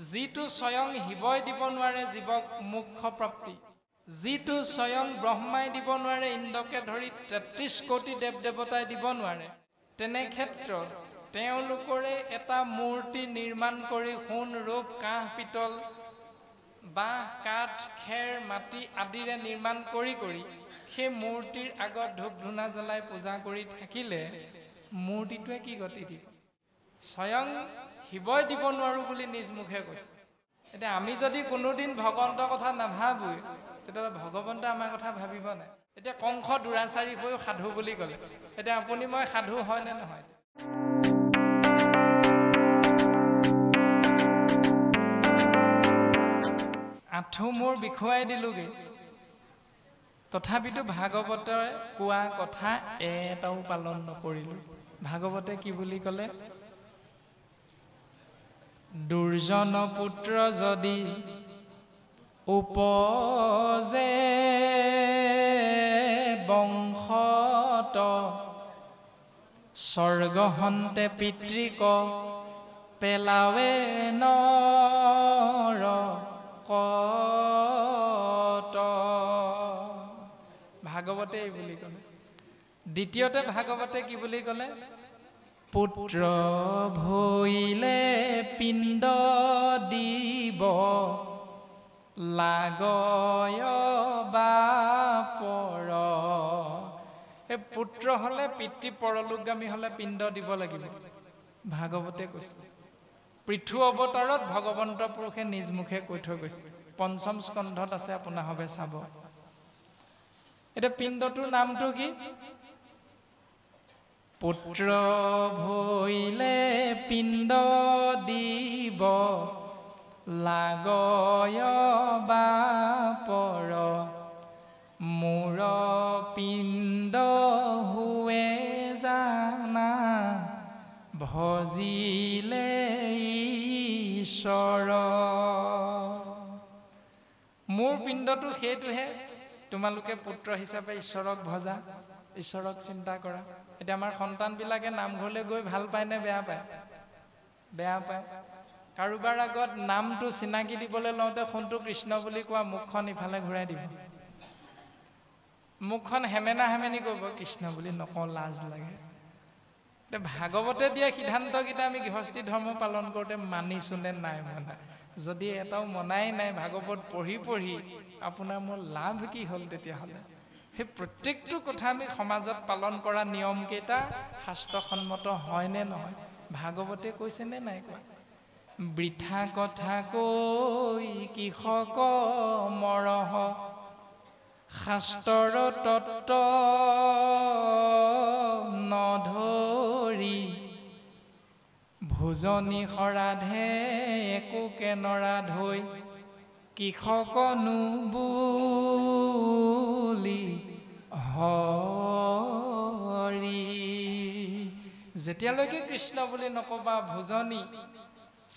যিটো স্বয়ং শিৱই দিব নোৱাৰে জীৱক মোক্ষ প্ৰাপ্তি, যিটো স্বয়ং ব্ৰহ্মাই দিব নোৱাৰে ইন্দ্ৰকে ধৰি ৩৩ কোটি দেৱ দেৱতাই দিব নোৱাৰে, তেনে ক্ষেত্ৰত তেওঁলোকৰে এটা মূৰ্তি নিৰ্মাণ কৰি সোণ ৰূপ কাঁহ পিতল বাঁহ কাঠ খেৰ মাটি আদিৰে নিৰ্মাণ কৰি সেই মূৰ্তিৰ আগত ধূপ ধূনা জ্বলাই পূজা কৰি থাকিলে মূৰ্তিটোৱে কি গতি দিব? স্বয়ং শিৱই দিব নোৱাৰো বুলি নিজ মুখে কৈছে। এতিয়া আমি যদি কোনোদিন ভগৱন্তৰ কথা নাভাবোঁ তেতিয়াহ'লে ভগৱন্তে আমাৰ কথা ভাবিব নাই? এতিয়া কংস দুৰাচাৰী হৈও সাধু বুলি ক'লে, এতিয়া আপুনি মই সাধু হয় নে নহয়? আঁঠু মোৰ বিষুৱাই দিলোগে, তথাপিতো ভাগৱতে কোৱা কথা এটাও পালন নকৰিলো। ভাগৱতে কি বুলি ক'লে? দুৰ্জন পুত্ৰ যদি উপজে বংশত, স্বৰ্গহন্তে পিতৃক পেলাৱে নৰ কত। ভাগৱতে এই বুলি ক'লে। দ্বিতীয়তে ভাগৱতে কি বুলি ক'লে? পুত্ৰ ভৈলে পিণ্ড দিব লাগয় বাপৰ। এই পুত্ৰ হলে পিতৃ পৰলোকগামী হলে পিণ্ড দিব লাগিব, ভাগৱতে কৈছে। পৃথু অৱতাৰত ভগৱন্ত পুৰুষে নিজ মুখে কৈ থৈ গৈছে, পঞ্চম স্কন্ধত আছে, আপোনাৰ হবে চাব। এতিয়া পিণ্ডটোৰ নামটো কি? পুত্ৰ ভৈলে পিণ্ড দিব লাগয় বাপৰ, মোৰ পিণ্ড হুৱে জানা ভজিলে ঈশ্বৰ। মোৰ পিণ্ডটো সেইটোহে, তোমালোকে পুত্ৰ হিচাপে ঈশ্বৰক ভজা, ঈশ্বৰক চিন্তা কৰা। এতিয়া আমাৰ সন্তানবিলাকে নামঘৰলৈ গৈ ভাল পায় নে বেয়া পায়? বেয়া পায়। কাৰোবাৰ আগত নামটো চিনাকি দিবলৈ লওঁতে সোণটো কৃষ্ণ বুলি কোৱা মুখখন ইফালে ঘূৰাই দিব, মুখখন হেমেনা হেমেনি কৰিব, কৃষ্ণ বুলি নকওঁ লাজ লাগে। এতিয়া ভাগৱতে দিয়া সিদ্ধান্তকেইটা আমি গৃহস্থী ধৰ্ম পালন কৰোঁতে মানিছো নে নাই মনা? যদি এটাও মনাই নাই ভাগৱত পঢ়ি পঢ়ি, আপোনাৰ মোৰ লাভ কি হ'ল তেতিয়াহ'লে? সেই প্ৰত্যেকটো কথা আমি সমাজত পালন কৰা নিয়মকেইটা শাস্ত্ৰসন্মত হয় নে নহয়? ভাগৱতে কৈছে নে নাই কোৱা? বৃথা কথা কৈ কৃষক মৰহ, শাস্ত্ৰৰ তত্ত্ব নধৰি, ভোজনী সৰাধে একো কেনৰাধৈ, কৃষকনো বুলি হৰি। যেতিয়ালৈকে কৃষ্ণ বুলি নকবা ভোজনী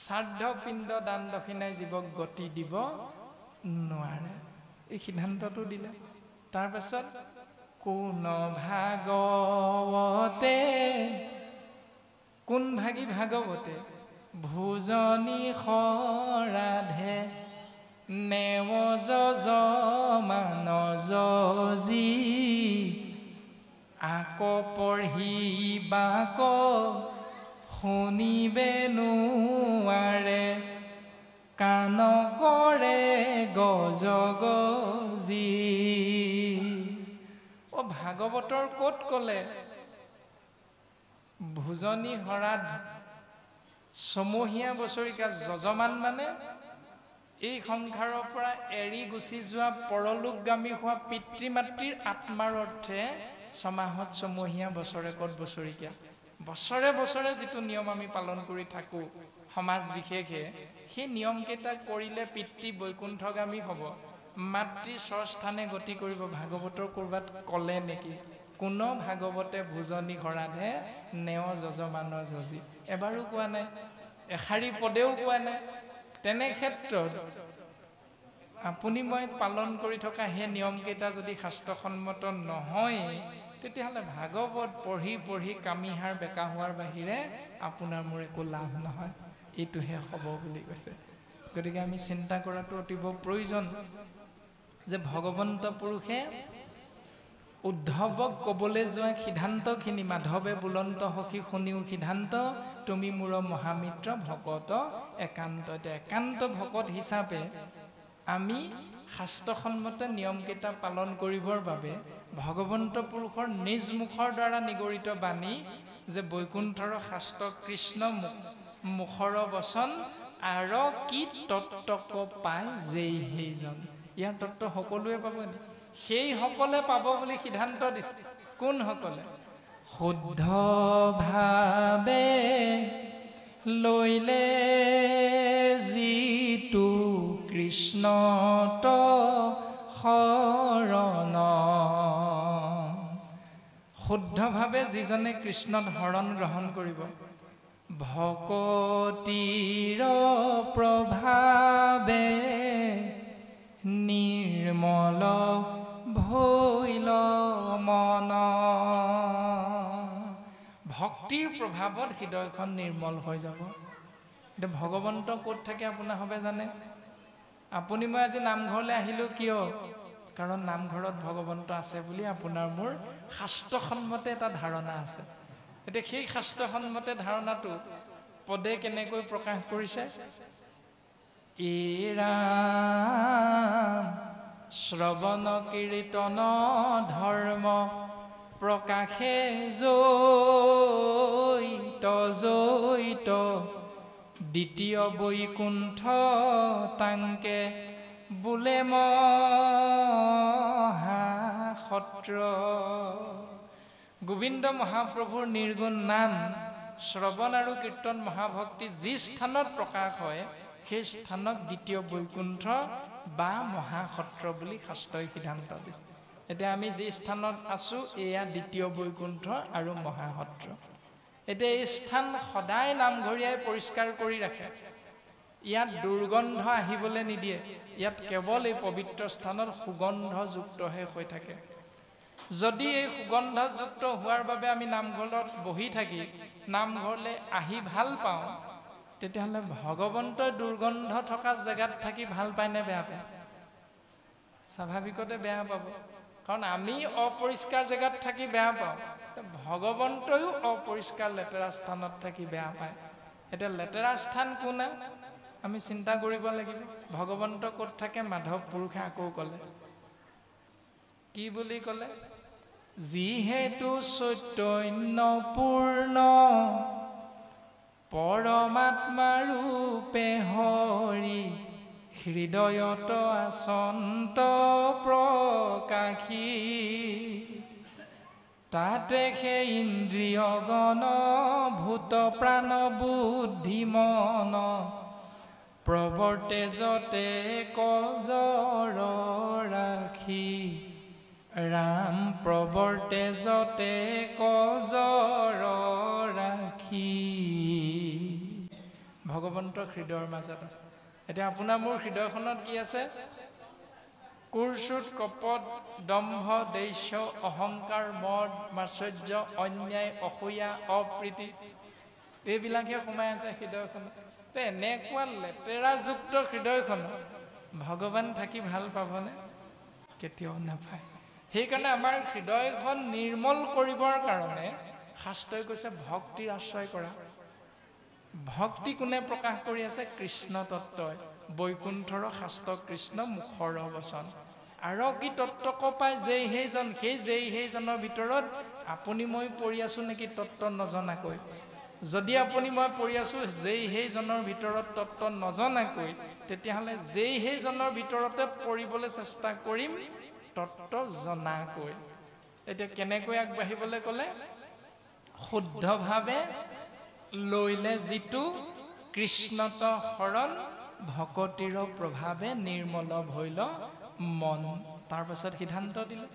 শ্ৰাদ্ধ পিণ্ড দান দক্ষিণাই জীৱক গতি দিব নোৱাৰে, এই সিদ্ধান্তটো দিলে। তাৰপাছত কোন ভাগৱতে, কোন ভাগী ভাগৱতে ভোজনী সৰাধে নেৱ যজমান যজি, আকৌ পঢ়িবাক শুনিবে নোৱাৰে, কাণ কৰে গজ গজি। অ ভাগৱতৰ ক'ত ক'লে ভোজনী সৰাধ ছমহীয়া বছৰিকা যজমান মানে এই সংসাৰৰ পৰা এৰি গুচি যোৱা পৰলোকগামী হোৱা পিতৃ মাতৃৰ আত্মাৰ অৰ্থে ছমাহত ছমহীয়া, বছৰেকত বছৰিকীয়া, বছৰে বছৰে যিটো নিয়ম আমি পালন কৰি থাকোঁ সমাজ বিশেষে, সেই নিয়মকেইটা কৰিলে পিতৃ বৈকুণ্ঠগামী হ'ব, মাতৃ স্বস্থানে গতি কৰিব। ভাগৱতৰ ক'ৰবাত ক'লে নেকি? কোনো ভাগৱতে ভোজনী সৰাধে নেও যজমান যজি, এবাৰো কোৱা নাই, এষাৰি পদেও কোৱা নাই। তেনে ক্ষেত্ৰত আপুনি মই পালন কৰি থকা সেই নিয়মকেইটা যদি শাস্ত্ৰসন্মত নহয়, তেতিয়াহ'লে ভাগৱত পঢ়ি পঢ়ি কামিহাৰ বেকা হোৱাৰ বাহিৰে আপোনাৰ মোৰ একো লাভ নহয়। এইটোহে হ'ব বুলি কৈছে। গতিকে আমি চিন্তা কৰাটো অতীব প্ৰয়োজন যে ভগৱন্ত পুৰুষে উদ্ধৱক ক'বলৈ যোৱা সিদ্ধান্তখিনি মাধৱে বুলন্ত সখী শুনিও সিদ্ধান্ত তুমি মোৰ মহামিত্ৰ ভকত একান্ত। এতিয়া একান্ত ভকত হিচাপে আমি শাস্ত্ৰসন্মতে নিয়মকেইটা পালন কৰিবৰ বাবে ভগৱন্ত পুৰুষৰ নিজ মুখৰ দ্বাৰা নিগৰিত বাণী যে বৈকুণ্ঠৰ শাস্ত্ৰ কৃষ্ণ মুখৰ বচন আৰু কি তত্ত্বক পায় যেই সেইজন। ইয়াৰ তত্ত্ব সকলোৱে পাবনে? সেই সকলে পাব বুলি সিদ্ধান্ত দিছে। কোন সকলে? শুদ্ধ ভাৱে লৈলে যিটো কৃষ্ণত শৰণ, শুদ্ধভাৱে যিজনে কৃষ্ণত শৰণ গ্ৰহণ কৰিব, ভকতিৰ প্ৰভাৱে নিৰ্মল ভৈল মন। ভক্তিৰ প্ৰভাৱত হৃদয়খন নিৰ্মল হৈ যাব। এতিয়া ভগৱন্ত ক'ত থাকে আপোনাৰ হবে জানে? আপুনি মই আজি নামঘৰলৈ আহিলোঁ কিয়? কাৰণ নামঘৰত ভগৱন্ত আছে বুলি আপোনাৰ মোৰ শাস্ত্ৰসন্মতে এটা ধাৰণা আছে। এতিয়া সেই শাস্ত্ৰসন্মতে ধাৰণাটো পদে কেনেকৈ প্ৰকাশ কৰিছে? এৰাম শ্ৰৱণ কীৰ্তন ধৰ্ম প্ৰকাশে জৈত জৈত, দ্বিতীয় বৈকুণ্ঠ তাংকে বোলে মহাসত্ৰ। গোবিন্দ মহাপ্ৰভুৰ নিৰ্গুণ নাম শ্ৰৱণ আৰু কীৰ্তন মহাভক্তি যি স্থানত প্ৰকাশ হয় সেই স্থানক দ্বিতীয় বৈকুণ্ঠ বা মহাসত্ৰ বুলি শাস্ত্ৰই সিদ্ধান্ত দিছে। এতিয়া আমি যি স্থানত আছো এয়া দ্বিতীয় বৈকুণ্ঠ আৰু মহাসত্ৰ। এতিয়া এই স্থান সদায় নামঘৰীয়াই পৰিষ্কাৰ কৰি ৰাখে। ইয়াত দুৰ্গন্ধ আহিবলৈ নিদিয়ে। ইয়াত কেৱল এই পবিত্ৰ স্থানত সুগন্ধযুক্তহে হৈ থাকে। যদি এই সুগন্ধযুক্ত হোৱাৰ বাবে আমি নামঘৰত বহি থাকি নামঘৰলৈ আহি ভাল পাওঁ, তেতিয়াহ'লে ভগৱন্তই দুৰ্গন্ধ থকা জেগাত থাকি ভাল পায় নে বেয়া পায়? স্বাভাৱিকতে বেয়া পাব, কাৰণ আমি অপৰিষ্কাৰ জেগাত থাকি বেয়া পাওঁ। ভগৱন্তইও অপৰিষ্কাৰ লেতেৰা স্থানত থাকি বেয়া পায়। এতিয়া লেতেৰা স্থান কোনে? আমি চিন্তা কৰিব লাগিব। ভগৱন্ত ক'ত থাকে? মাধৱ পুৰুষে আকৌ ক'লে, কি বুলি ক'লে? যিহেতু চৈতন্যপূৰ্ণ পৰমাত্মা ৰূপে হৰি, হৃদয়ত আচন্ত প্ৰকাশী, তাতে সেই ইন্দ্ৰিয়গণ ভূত প্ৰাণ বুদ্ধি মন, প্ৰৱৰ্তে যতে কজৰ ৰাখি, ৰাম প্ৰৱৰ্তে যতে কজৰ ৰাখি। ভগৱন্তৰ হৃদয়ৰ মাজত আছে। এতিয়া আপোনাৰ মোৰ হৃদয়খনত কি আছে? কুৰ্চুট, কপট, দম্ভ, দেশ্য, অহংকাৰ, মদ, মাশ্চৰ্য, অন্যায়, অসূয়া, অপ্ৰীতি, এইবিলাকহে সোমাই আছে হৃদয়খনত। এনেকুৱা লেতেৰাযুক্ত হৃদয়খনত ভগৱান থাকি ভাল পাবনে? কেতিয়াও নাপায়। সেইকাৰণে আমাৰ হৃদয়খন নিৰ্মল কৰিবৰ কাৰণে শাস্ত্ৰই কৈছে ভক্তিৰ আশ্ৰয় কৰা। ভক্তি কোনে প্ৰকাশ কৰি আছে? কৃষ্ণ তত্ত্বই। বৈকুণ্ঠৰ শাস্ত্ৰ কৃষ্ণ মুখৰ বচন। আৰু কি তত্ত্বক পায় যেই সেইজন। সেই যেই সেইজনৰ ভিতৰত আপুনি মই পৰি আছো নেকি তত্ত্ব নজনাকৈ? যদি আপুনি মই পৰি আছো যেই সেইজনৰ ভিতৰত তত্ত্ব নজনাকৈ, তেতিয়াহ'লে যেই সেইজনৰ ভিতৰতে পৰিবলৈ চেষ্টা কৰিম তত্ত্ব জনাকৈ। এতিয়া কেনেকৈ আগবাঢ়িবলৈ ক'লে? শুদ্ধভাৱে লৈলে যিটো কৃষ্ণত শৰণ, ভকতিৰ প্ৰভাৱে নিৰ্মল ভৈল মন। তাৰ পাছত সিদ্ধান্ত দিলে,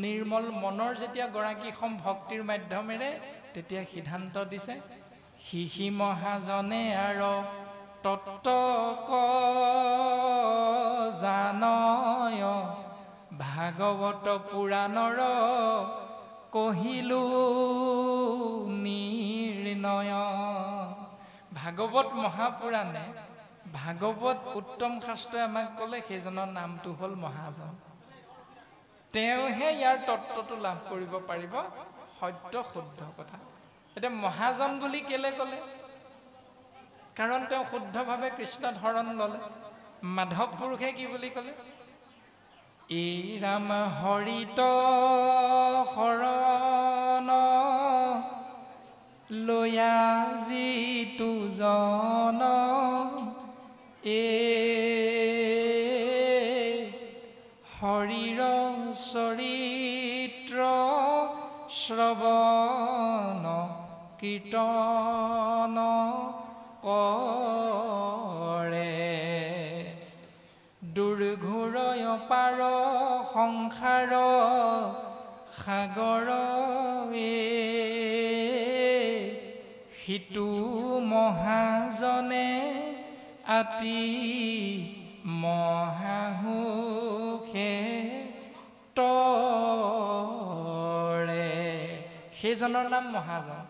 নিৰ্মল মনৰ যেতিয়া গৰাকী সম ভক্তিৰ মাধ্যমেৰে, তেতিয়া সিদ্ধান্ত দিছে সিহি মহাজনে আৰু তত্ত্বক জানয়, ভাগৱত পুৰাণৰ কহিলো নিৰ্ণয়। ভাগৱত মহাপুৰাণে ভাগৱত উত্তম শাস্ত্ৰই আমাক ক'লে সেইজনৰ নামটো হ'ল মহাজন। তেওঁহে ইয়াৰ তত্ত্বটো লাভ কৰিব পাৰিব, সত্য শুদ্ধ কথা। এতিয়া মহাজন বুলি কেলে ক'লে? কাৰণ তেওঁ শুদ্ধভাৱে কৃষ্ণত শৰণ ল'লে। মাধৱ পুৰুষে কি বুলি ক'লে? এই ৰাম হৰিত শৰণ লয়া যিটো জন, হৰিৰ চৰিত্ৰ শ্ৰৱণ কীৰ্তন কৰে, দুৰ্ঘোৰ পাৰ সংসাৰ সাগৰ, সিটো মহাজনে আতি মহাহুখে তৰে। সেইজনৰ নাম মহাজন।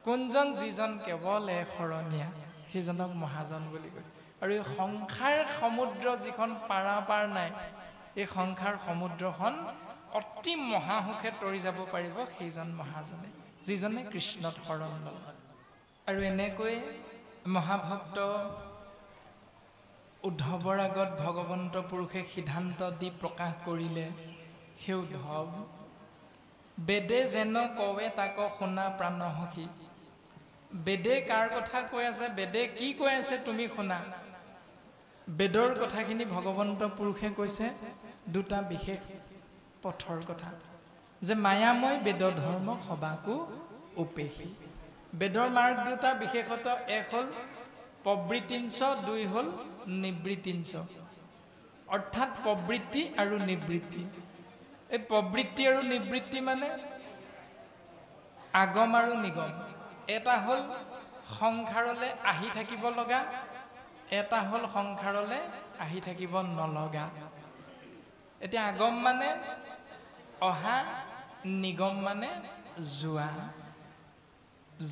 কোনজন? যিজন কেৱল শৰণীয়া, সেইজনক মহাজন বুলি কৈছে। আৰু এই সংসাৰ সমুদ্ৰ যিখন পাৰাপাৰ নাই, এই সংসাৰ সমুদ্ৰখন অতি মহাহুখে তৰি যাব পাৰিব সেইজন মহাজনে, যিজনে কৃষ্ণত শৰণ ল'লে। আৰু এনেকৈ মহাভক্ত উদ্ধৱৰ আগত ভগৱন্ত পুৰুষে সিদ্ধান্ত দি প্ৰকাশ কৰিলে, সেই উদ্ধৱ, বেদে যেন কৱে তাক শুনা প্ৰাণ সখী। বেদে কাৰ কথা কৈ আছে, বেদে কি কৈ আছে তুমি শুনা। বেদৰ কথাখিনি ভগৱন্ত পুৰুষে কৈছে দুটা বিশেষ পথৰ কথা, যে মায়াময় বেদ ধৰ্ম সবাকো উপেক্ষী। বেদৰ মাৰ্গ দুটা বিশেষত, এক হ'ল প্ৰবৃত্তিঞ্চ, দুই হ'ল নিবৃত্তিঞ্চ। অৰ্থাৎ প্ৰবৃত্তি আৰু নিবৃত্তি। এই প্ৰবৃত্তি আৰু নিবৃত্তি মানে আগম আৰু নিগম। এটা হ'ল সংসাৰলৈ আহি থাকিব লগা, এটা হ'ল সংসাৰলৈ আহি থাকিব নলগা। এতিয়া আগম মানে অহা, নিগম মানে যোৱা,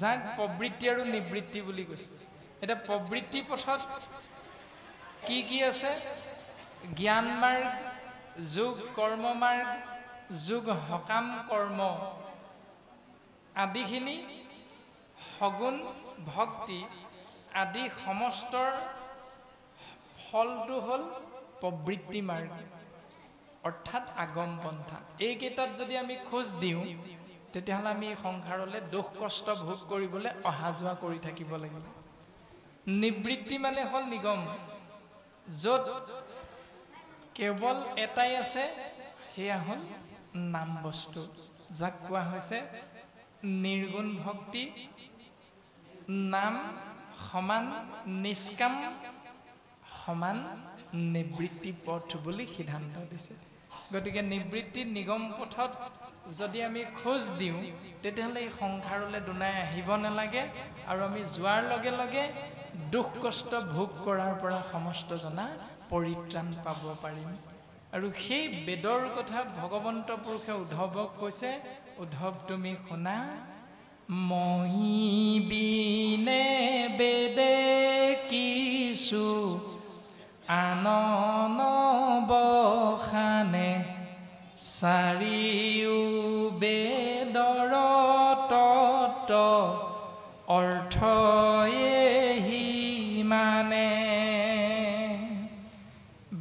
যাক প্ৰবৃত্তি আৰু নিবৃত্তি বুলি কৈছে। এতিয়া প্ৰবৃত্তি পথত কি কি আছে? জ্ঞান মাৰ্গ, যোগ কৰ্ম মাৰ্গ, যোগ সকাম কৰ্ম আদিখিনি, সগুণ ভক্তি আদি সমস্তৰ ফলটো হ'ল প্ৰবৃত্তি মাৰ্গ, অৰ্থাৎ আগম পন্থা। এইকেইটাত যদি আমি খোজ দিওঁ, তেতিয়াহ'লে আমি সংসাৰলৈ দুখ কষ্ট ভোগ কৰিবলৈ অহা যোৱা কৰি থাকিব লাগিব। নিবৃত্তি মানে হ'ল নিগম, য'ত কেৱল এটাই আছে, সেয়া হ'ল নাম বস্তু, যাক কোৱা হৈছে নিৰ্গুণ ভক্তি। নাম সমান নিষ্কাম সমান নিবৃত্তি পথ বুলি সিদ্ধান্ত দিছে। গতিকে নিবৃত্তি নিগম পথত যদি আমি খোজ দিওঁ, তেতিয়াহ'লে এই সংসাৰলৈ দুনাই আহিব নালাগে, আৰু আমি যোৱাৰ লগে লগে দুখ কষ্ট ভোগ কৰাৰ পৰা সমস্ত জনা পৰিত্ৰাণ পাব পাৰিম। আৰু সেই বেদৰ কথা ভগৱন্ত পুৰুষে উদ্ধৱক কৈছে, উদ্ধৱ তুমি শুনা, মহি বিনে বেদে কিছু আনন বখানে, চাৰিও বেদৰ তত্ত্ব অৰ্থ এহি মানে।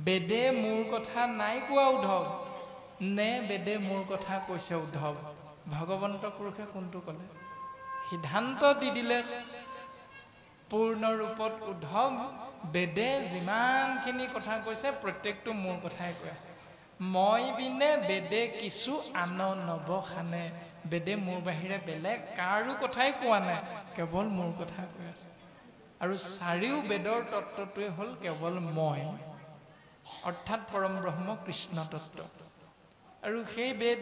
বেদে মোৰ কথা নাই কোৱা উদ্ধৱ, নে বেদে মোৰ কথা কৈছে উদ্ধৱ? ভগৱন্ত পুৰুষে কোনটো ক'লে? সিদ্ধান্ত দি দিলে পূৰ্ণ ৰূপত, উদ্ধৱ বেদে যিমানখিনি কথা কৈছে প্ৰত্যেকটো মোৰ কথাই কৈ আছে। মই বিনে বেদে কিছু আন নবখানে। বেদে মোৰ বাহিৰে বেলেগ কাৰো কথাই কোৱা নাই, কেৱল মোৰ কথা কৈ আছে। আৰু চাৰিও বেদৰ তত্ত্বটোৱে হ'ল কেৱল মই, অৰ্থাৎ পৰম ব্ৰহ্ম কৃষ্ণ তত্ত্ব। আৰু সেই বেদ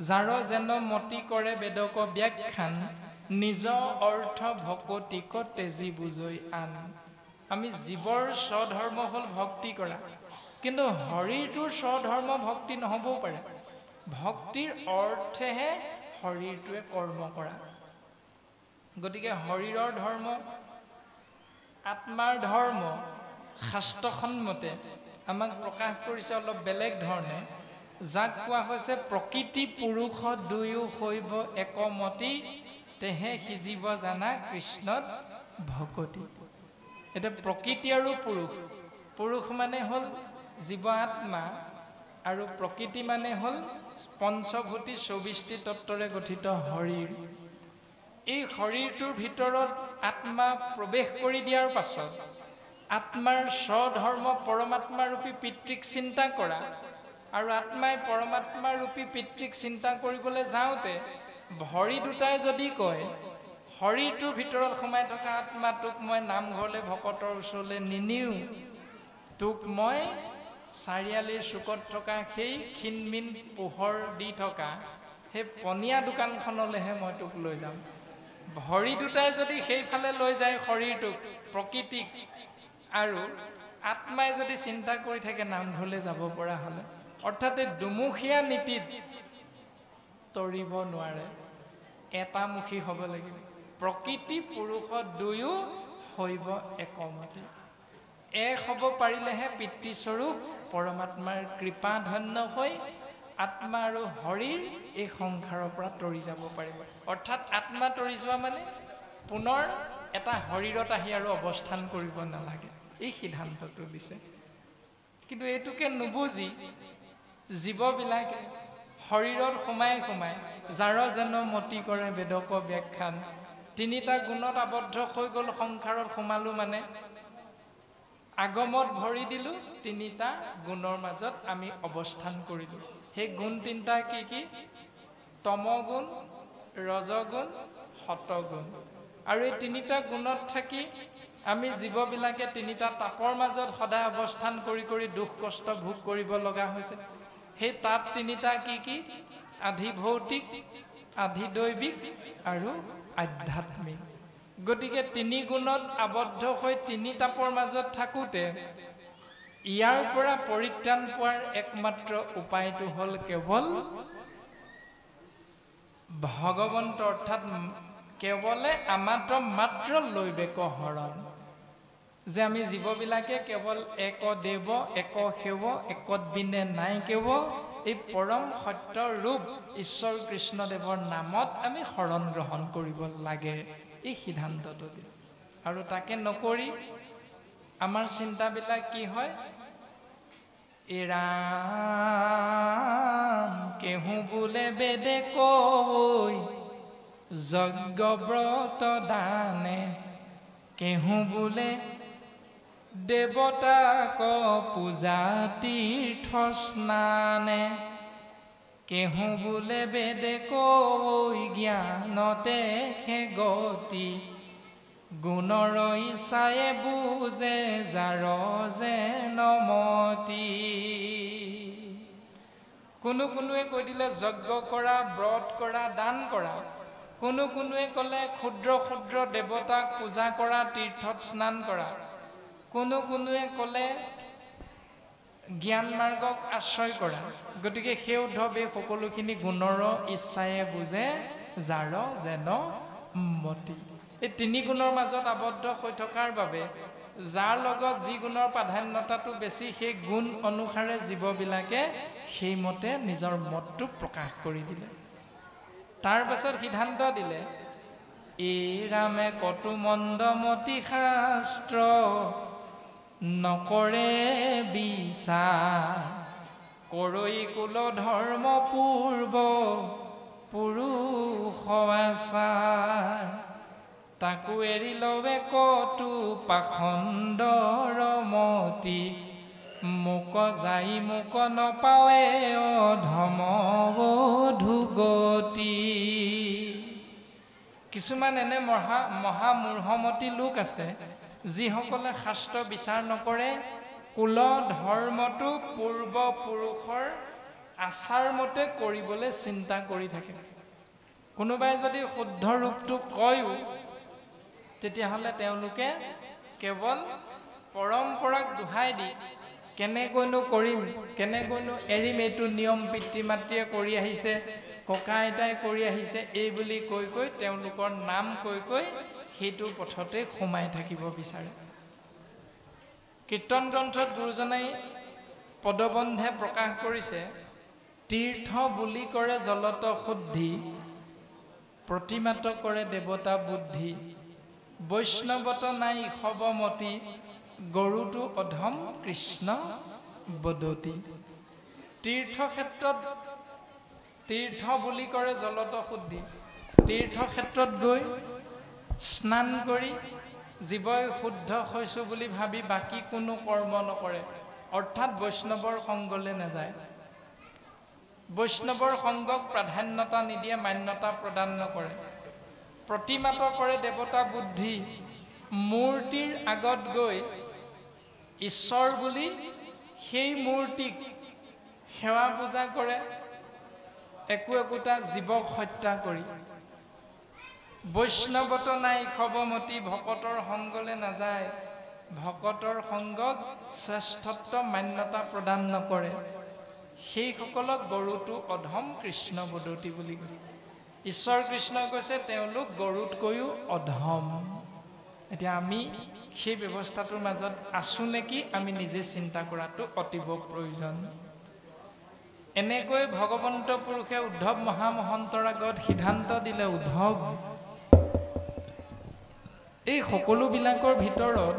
যাৰ যেন মতি কৰে বেদক ব্যাখ্যান, নিজ অৰ্থ ভকতিক তেজি বুজৈ আন। আমি জীৱৰ স্বধৰ্ম হ'ল ভক্তি কৰা, কিন্তু শৰীৰটোৰ স্বধৰ্ম ভক্তি নহ'বও পাৰে। ভক্তিৰ অৰ্থেহে শৰীৰটোৱে কৰ্ম কৰা। গতিকে শৰীৰৰ ধৰ্ম আত্মাৰ ধৰ্ম শাস্ত্ৰসন্মতে আমাক প্ৰকাশ কৰিছে অলপ বেলেগ ধৰণে, যাক কোৱা হৈছে প্ৰকৃতি পুৰুষ দুয়ো হৈব একমতি, তেহে সিজিব জানা কৃষ্ণত ভকতি। এতিয়া প্ৰকৃতি আৰু পুৰুষ, পুৰুষ মানে হ'ল জীৱ আত্মা আৰু প্ৰকৃতি মানে হ'ল পঞ্চভূতি ২৪টি তত্ত্বৰে গঠিত শৰীৰ। এই শৰীৰটোৰ ভিতৰত আত্মা প্ৰৱেশ কৰি দিয়াৰ পাছত আত্মাৰ স্বধৰ্ম পৰমাত্মাৰূপী পিতৃক চিন্তা কৰা, আৰু আত্মাই পৰমাত্মাৰূপী পিতৃক চিন্তা কৰিবলৈ যাওঁতে ভৰি দুটাই যদি কয় শৰীৰটোৰ ভিতৰত সোমাই থকা আত্মা, তোক মই নামঘৰলৈ ভকতৰ ওচৰলৈ নিনিওঁ, তোক মই চাৰিআলিৰ চুকত থকা সেই ক্ষীণমিন পোহৰ দি থকা সেই পনীয়া দোকানখনলৈহে মই তোক লৈ যাম। ভৰি দুটাই যদি সেইফালে লৈ যায় শৰীৰটোক, প্ৰকৃতিক, আৰু আত্মাই যদি চিন্তা কৰি থাকে নামঘৰলৈ যাব পৰা হ'লে, অৰ্থাৎ দুমুখীয়া নীতিত তৰিব নোৱাৰে, এটামুখী হ'ব লাগিব। প্ৰকৃতি পুৰুষ দুয়ো হৈব একমতি। এক হ'ব পাৰিলেহে পিতৃস্বৰূপ পৰমাত্মাৰ কৃপা ধন্য হৈ আত্মা আৰু শৰীৰ এই সংসাৰৰ পৰা তৰি যাব পাৰিব। অৰ্থাৎ আত্মা তৰি যোৱা মানে পুনৰ এটা শৰীৰত আহি আৰু অৱস্থান কৰিব নালাগে, এই সিদ্ধান্তটো দিছে। কিন্তু এইটোকে নুবুজি জীৱবিলাকে শৰীৰত সোমাই সোমাই যাৰ যেন মতি কৰে বেদক ব্যাখ্যান, তিনিটা গুণত আবদ্ধ হৈ গ'ল। সংসাৰত সোমালো মানে আগমত ভৰি দিলো, তিনিটা গুণৰ মাজত আমি অৱস্থান কৰিলো। সেই গুণ তিনিটা কি কি? তমগুণ, ৰজগুণ, সতগুণ। আৰু এই তিনিটা গুণত থাকি আমি জীৱবিলাকে তিনিটা তাপৰ মাজত সদায় অৱস্থান কৰি কৰি দুখ কষ্ট ভোগ কৰিব লগা হৈছে। সেই তাপ তিনিটা কি কি? আধি ভৌতিক, আধি দৈবিক আৰু আধ্যাত্মিক। গতিকে তিনি গুণত আবদ্ধ হৈ তিনি তাপৰ মাজত থাকোঁতে ইয়াৰ পৰা পৰিত্ৰাণ পোৱাৰ একমাত্ৰ উপায়টো হ'ল কেৱল ভগৱন্ত, অৰ্থাৎ কেৱলে মাত্ৰ লৈবেক হৰণ। যে আমি জীৱবিলাকে কেৱল এক দেৱ এক সেৱ একত বিনে নাই কেৱ, এই পৰম সত্য ৰূপ ঈশ্বৰ কৃষ্ণদেৱৰ নামত আমি শৰণ গ্ৰহণ কৰিব লাগে, এই সিদ্ধান্তটো দিয়ে। আৰু তাকে নকৰি আমাৰ চিন্তাবিলাক কি হয়? এৰাম কেহু বোলে বেদে কৈ, যজ্ঞ ব্ৰত দানে, কেহু বোলে দেৱতাক পূজা তীৰ্থ স্নানে, কেহু বোলে বেদে কৈ জ্ঞানতে হে গতি, গুণৰ ইচ্ছায়ে বুজে যাৰ যে নমতি। কোনোৱে কৈ দিলে যজ্ঞ কৰা, ব্ৰত কৰা, দান কৰা। কোনোৱে ক'লে ক্ষুদ্ৰ ক্ষুদ্ৰ দেৱতাক পূজা কৰা, তীৰ্থত স্নান কৰা। কোনোৱে ক'লে জ্ঞান মাৰ্গক আশ্ৰয় কৰা। গতিকে সেই উদ্ধৱ এই সকলোখিনি গুণৰ ইচ্ছায়ে বুজে যাৰ যেন মতি। এই তিনি গুণৰ মাজত আবদ্ধ হৈ থকাৰ বাবে যাৰ লগত যি গুণৰ প্ৰাধান্যতাটো বেছি, সেই গুণ অনুসাৰে জীৱবিলাকে সেইমতে নিজৰ মতটো প্ৰকাশ কৰি দিলে। তাৰ পাছত সিদ্ধান্ত দিলে, এই ৰামে কটু মন্দমতি শাস্ত্ৰ নকৰে বিচাৰ, কৰৈ কুল ধৰ্ম পূৰ্ব পুৰুষ আচাৰ, তাকো এৰি লবে কটু পাখণ্ডৰ মতি, মোক যাই মোক নপাৱে অধম ধুগতি। কিছুমান এনে মহামূঢ়মতী লোক আছে যিসকলে শাস্ত্ৰ বিচাৰ নকৰে, কুল ধৰ্মটো পূৰ্বপুৰুষৰ আচাৰ মতে কৰিবলৈ চিন্তা কৰি থাকে। কোনোবাই যদি শুদ্ধ ৰূপটো কয়ও, তেতিয়াহ'লে তেওঁলোকে কেৱল পৰম্পৰাক দোহাই দি কেনেকৈনো কৰিম, কেনেকৈনো এৰিম, এইটো নিয়ম পিতৃ মাতৃয়ে কৰি আহিছে, ককা আইতাই কৰি আহিছে, এই বুলি কৈ কৈ তেওঁলোকৰ নাম কৈ কৈ সেইটো পথতে সোমাই থাকিব বিচাৰে কীৰ্তন গ্ৰন্থত গুৰুজনাই পদবন্ধে প্ৰকাশ কৰিছে তীৰ্থ বুলি কৰে জলত শুদ্ধি প্ৰতিমাত কৰে দেৱতা বুদ্ধি বৈষ্ণৱত নাই সবমতি গৰুটো অধম কৃষ্ণ বদতি তীৰ্থক্ষেত্ৰত তীৰ্থ বুলি কৰে জলত শুদ্ধি তীৰ্থক্ষেত্ৰত গৈ স্নান কৰি জীৱই শুদ্ধ হৈছো বুলি ভাবি বাকি কোনো কৰ্ম নকৰে অৰ্থাৎ বৈষ্ণৱৰ সংগলৈ নাযায় বৈষ্ণৱৰ সংগক প্ৰাধান্যতা নিদিয়ে মান্যতা প্ৰদান নকৰে প্ৰতিমাত কৰে দেৱতা বুদ্ধি মূৰ্তিৰ আগত গৈ ঈশ্বৰ বুলি সেই মূৰ্তিক সেৱা পূজা কৰে একো একোটা জীৱক হত্যা কৰি বৈষ্ণৱত নাই খবমতি ভকতৰ সংগলৈ নাযায় ভকতৰ সংগক শ্ৰেষ্ঠত্ব মান্যতা প্ৰদান নকৰে সেইসকলক গৰুটো অধম কৃষ্ণ বদতি বুলি কৈছে ঈশ্বৰ কৃষ্ণ কৈছে তেওঁলোক গৰুতকৈও অধম এতিয়া আমি সেই ব্যৱস্থাটোৰ মাজত আছো নেকি আমি নিজে চিন্তা কৰাটো অতিব প্ৰয়োজন এনেকৈ ভগৱন্ত পুৰুষে উদ্ধৱ মহামহন্তৰ আগত সিদ্ধান্ত দিলে উদ্ধৱ এই সকলোবিলাকৰ ভিতৰত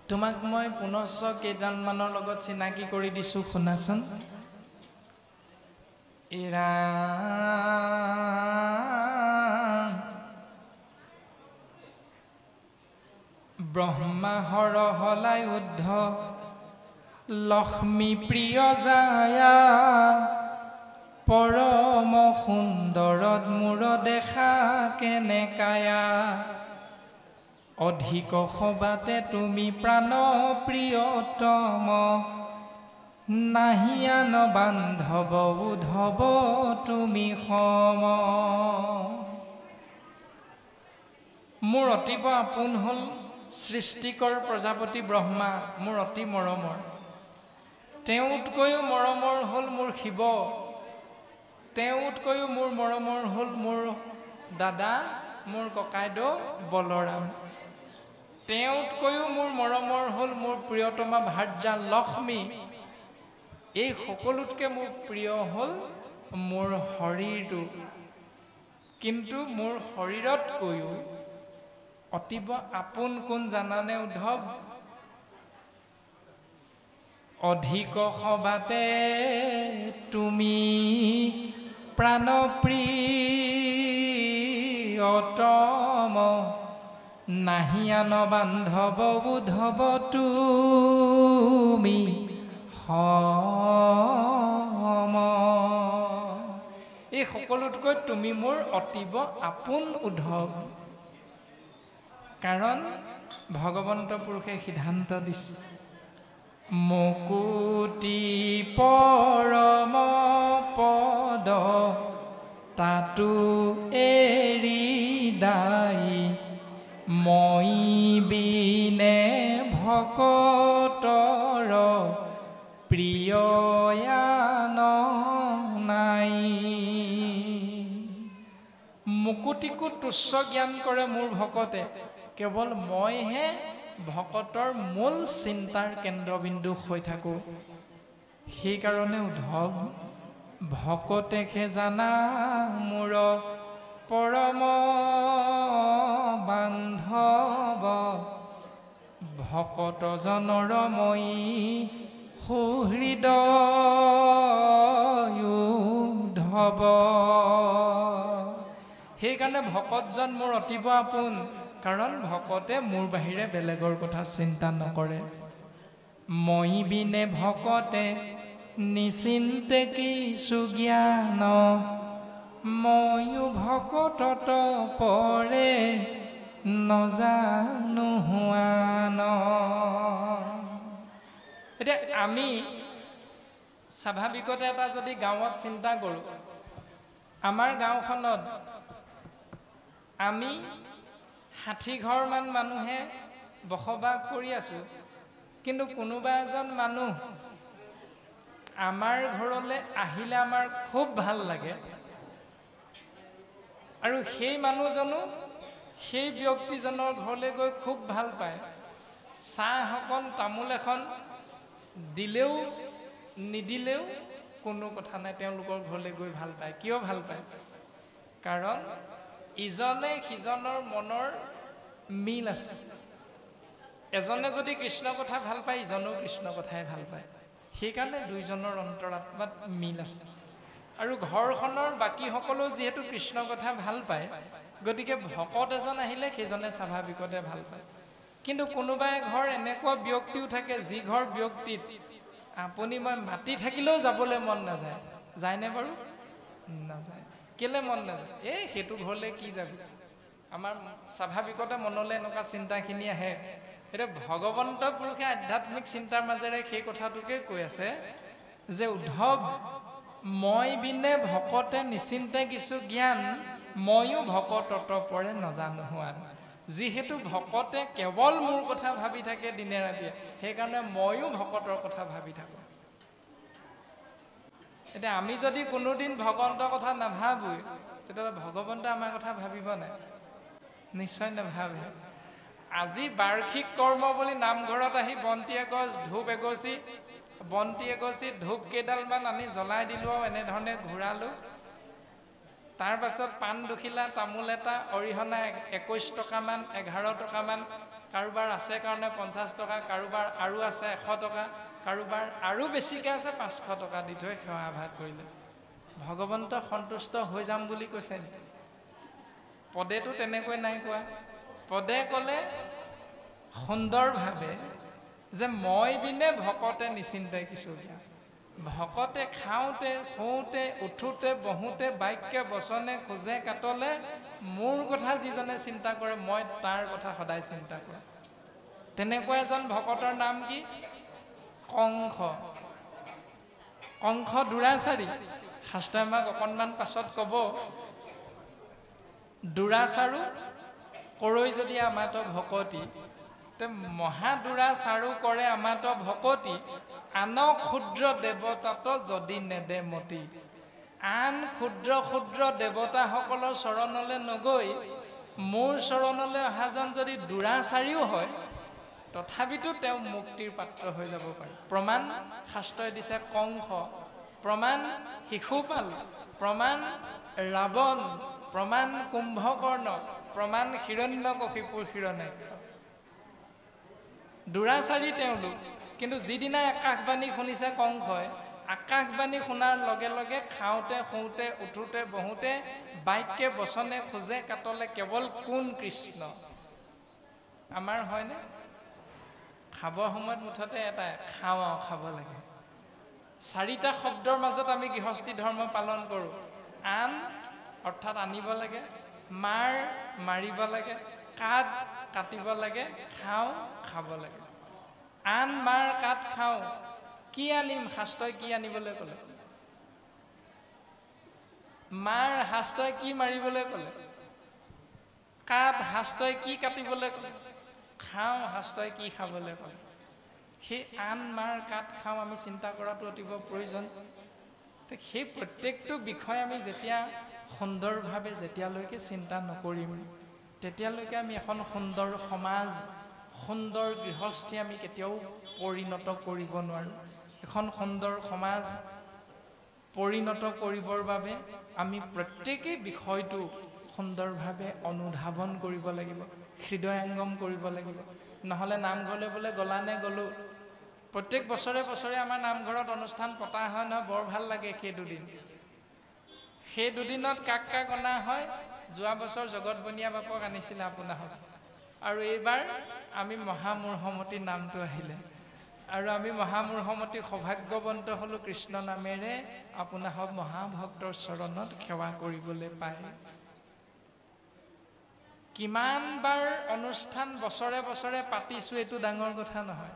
তোমাক মই পুনশ্চ কেইজনমানৰ লগত চিনাকি কৰি দিছো শুনাচোন এৰা ব্ৰহ্মা হৰহলাই উদ্ধ লক্ষ্মী প্ৰিয় জায়া পৰম সুন্দৰত মূৰ দেখা কেনেকায়া অধিক সবাতে তুমি প্ৰাণ প্ৰিয়তম নাহিয়ান বান্ধৱ উদ্ধৱ তুমি সম মোৰ অতিব আপোন হ'ল সৃষ্টিকৰ প্ৰজাপতি ব্ৰহ্মা মোৰ অতি মৰমৰ তেওঁতকৈও মৰমৰ হ'ল মোৰ শিৱ তেওঁতকৈও মোৰ মৰমৰ হ'ল মোৰ দাদা মোৰ ককাইদেউ বলৰাম তেওঁতকৈও মোৰ মৰমৰ হ'ল মোৰ প্ৰিয়তমা ভাৰ্যা লক্ষ্মী এই সকলোতকৈ মোৰ প্ৰিয় হ'ল মোৰ শৰীৰটো কিন্তু মোৰ শৰীৰতকৈও অতিব আপোন কোন জানানে উদ্ধৱ অধিক সবাতে তুমি প্ৰাণপ্ৰিয়তম নাহিয়ান বান্ধৱ উদ্ধৱ তুমি সম এই সকলোতকৈ তুমি মোৰ অতিব আপোন উদ্ধৱ কাৰণ ভগৱন্ত পুৰুষে সিদ্ধান্ত দিছে মুকুতি পৰম পদ তাতো এৰি দাই মই বিনে ভকতৰ প্ৰিয়য়ান নাই মুকুতিকো তুচ্ছ জ্ঞান কৰে মোৰ ভকতে কেৱল মইহে ভকতৰ মূল চিন্তাৰ কেন্দ্ৰবিন্দু হৈ থাকোঁ সেইকাৰণে উদ্ধৱ ভকতেহে জানা মোৰ পৰম বান্ধৱ ভকতজনৰ মই সুহৃদয় উদ্ধৱ সেইকাৰণে ভকতজন মোৰ অতিব আপোন কাৰণ ভকতে মোৰ বাহিৰে বেলেগৰ কথা চিন্তা নকৰে মই বিনে ভকতে নিচিন্তে কিছু জ্ঞান ময়ো ভকতত পৰে নজানো হোৱান এতিয়া আমি স্বাভাৱিকতে এটা যদি গাঁৱত চিন্তা কৰোঁ আমাৰ গাঁওখনত আমি 60 ঘৰমান মানুহে বসবাস কৰি আছোঁ কিন্তু কোনোবা এজন মানুহ আমাৰ ঘৰলৈ আহিলে আমাৰ খুব ভাল লাগে আৰু সেই মানুহজনো সেই ব্যক্তিজনৰ ঘৰলৈ গৈ খুব ভাল পায়। চাহ অকণ তামোল এখন দিলেও নিদিলেও কোনো কথা নাই, তেওঁলোকৰ ঘৰলৈ গৈ ভাল পায়। কিয় ভাল পায়? কাৰণ ইজনে সিজনৰ মনৰ মিল আছে। এজনে যদি কৃষ্ণ কথা ভাল পায়, ইজনেও কৃষ্ণ কথাই ভাল পায়। সেইকাৰণে দুইজনৰ অন্তৰাত্মাত মিল আছে। আৰু ঘৰখনৰ বাকী সকলো যিহেতু কৃষ্ণ কথা ভাল পায়, গতিকে ভকত এজন আহিলে সেইজনে স্বাভাৱিকতে ভাল পায়। কিন্তু কোনোবাই ঘৰ এনেকুৱা ব্যক্তিও থাকে, যি ঘৰ ব্যক্তিত আপুনি মই মাতি থাকিলেও যাবলৈ মন নাযায়। যায়নে বাৰু? নাযায়। কেলে মন নাযায়? সেইটো ঘৰলৈ কি যাবি? আমাৰ স্বাভাৱিকতে মনলৈ এনেকুৱা চিন্তাখিনি আহে। এতিয়া ভগৱন্ত পুৰুষে আধ্যাত্মিক চিন্তাৰ মাজেৰে সেই কথাটোকে কৈ আছে যে উদ্ধৱ, মই বিনে ভকতে নিচিন্তে কিছু জ্ঞান, ময়ো ভকতত পৰে নজানো হোৱান। যিহেতু ভকতে কেৱল মোৰ কথা ভাবি থাকে দিনে ৰাতিয়ে, সেইকাৰণে ময়ো ভকতৰ কথা ভাবি থাকোঁ। এতিয়া আমি যদি কোনোদিন ভগৱন্তৰ কথা নাভাবোঁ, তেতিয়াহ'লে ভগৱন্তে আমাৰ কথা ভাবিব নাই? নিশ্চয় নাভাবে। আজি বাৰ্ষিক কৰ্ম বুলি নামঘৰত আহি বন্তি এগছ, ধূপ এগছি, বন্তি এগছি ধূপ কেইডালমান আনি জ্বলাই দিলোঁ আৰু এনেধৰণে ঘূৰালোঁ। তাৰ পাছত পাণ দুখিলা, তামোল এটা, অৰিহণা 21 টকামান, 11 টকামান, কাৰোবাৰ আছে কাৰণে 50 টকা, কাৰোবাৰ আৰু আছে 100 টকা, কাৰোবাৰ আৰু বেছিকৈ আছে 500 টকা দি থৈ সেৱা ভাগ কৰিলে। ভগৱন্ত সন্তুষ্ট হৈ যাম বুলি কৈছে। পদেটো তেনেকৈ নাই কোৱা। পদে ক'লে সুন্দৰভাৱে যে মই বিনে ভকতে নিচিন্তে কিছু জ্ঞান। ভকতে খাওঁতে, শুওঁতে, উঠোঁতে, বহোঁতে, বাক্যে বচনে, খোজে কাটলে মোৰ কথা যিজনে চিন্তা কৰে, মই তাৰ কথা সদায় চিন্তা কৰোঁ। তেনেকুৱা এজন ভকতৰ নাম কি? কংস। কংস দুৰাচাৰী। শাস্ত্ৰই আমাক অকণমান পাছত ক'ব, দুৰাচাৰো কৰৈ যদি আমাত ভকতি, তে মহাদুৰাচাৰো কৰে আমাত ভকতি, আন ক্ষুদ্ৰ দেৱতাত যদি নেদে মতি। আন ক্ষুদ্ৰ ক্ষুদ্ৰ দেৱতাসকলৰ চৰণলৈ নগৈ মোৰ চৰণলৈ অহাজন যদি দুৰাচাৰীও হয়, তথাপিতো তেওঁ মুক্তিৰ পাত্ৰ হৈ যাব পাৰে। প্ৰমাণ শাস্ত্ৰই দিছে কংস, প্ৰমাণ শিশুপাল, প্ৰমাণ ৰাৱণ, প্ৰমাণ কুম্ভকৰ্ণ, প্ৰমাণ হিৰণ্যকশিপুৰ হিৰণ্যাক্ষ। দুৰাচাৰী তেওঁলোক, কিন্তু যিদিনা আকাশবাণী শুনিছে কংসই, আকাশবাণী শুনাৰ লগে লগে খাওঁতে, শুওঁতে, উঠোঁতে, বহোঁতে, বাক্যে বচনে, খোজে কাটলে কেৱল কোন কৃষ্ণ। আমাৰ হয়নে? খাবৰ সময়ত মুঠতে এটাই, খাওঁ আৰু খাব লাগে। 4টা শব্দৰ মাজত আমি গৃহস্থী ধৰ্ম পালন কৰোঁ। আন অৰ্থাৎ আনিব লাগে, মাৰ মাৰিব লাগে, কাট কাটিব লাগে, খাওঁ খাব লাগে। আন মাৰ কাট খাওঁ, কি আনিম? শাস্ত্ৰই কি আনিবলৈ ক'লে? মাৰ শাস্ত্ৰই কি মাৰিবলৈ ক'লে? কাট শাস্ত্ৰই কি কাটিবলৈ ক'লে? খাওঁ শাস্ত্ৰই কি খাবলৈ ক'লে? সেই আন মাৰ কাট খাওঁ আমি চিন্তা কৰাটো অতিব প্ৰয়োজন। সেই প্ৰত্যেকটো বিষয় আমি যেতিয়া সুন্দৰভাৱে যেতিয়ালৈকে চিন্তা নকৰিম, তেতিয়ালৈকে আমি এখন সুন্দৰ সমাজ, সুন্দৰ গৃহস্থী আমি কেতিয়াও পৰিণত কৰিব নোৱাৰোঁ। এখন সুন্দৰ সমাজ পৰিণত কৰিবৰ বাবে আমি প্ৰত্যেকেই বিষয়টো সুন্দৰভাৱে অনুধাৱন কৰিব লাগিব, হৃদয়াংগম কৰিব লাগিব। নহ'লে নামঘৰলৈ বোলে গলানে গ'লোঁ, প্ৰত্যেক বছৰে বছৰে আমাৰ নামঘৰত অনুষ্ঠান পতা হয় নহয়, বৰ ভাল লাগে সেই দুদিন। সেই দুদিনত কাক কাক অনা হয়? যোৱা বছৰ জগত বনিয়া বাপক আনিছিলে আপোনাহঁত, আৰু এইবাৰ আমি মহামূৰ্হমতী নামটো আহিলে, আৰু আমি মহামূৰ্হমতী সৌভাগ্যৱন্ত হ'লোঁ কৃষ্ণ নামেৰে আপোনাহঁত মহাভক্তৰ চৰণত সেৱা কৰিবলৈ পায়। কিমানবাৰ অনুষ্ঠান বছৰে বছৰে পাতিছোঁ, এইটো ডাঙৰ কথা নহয়।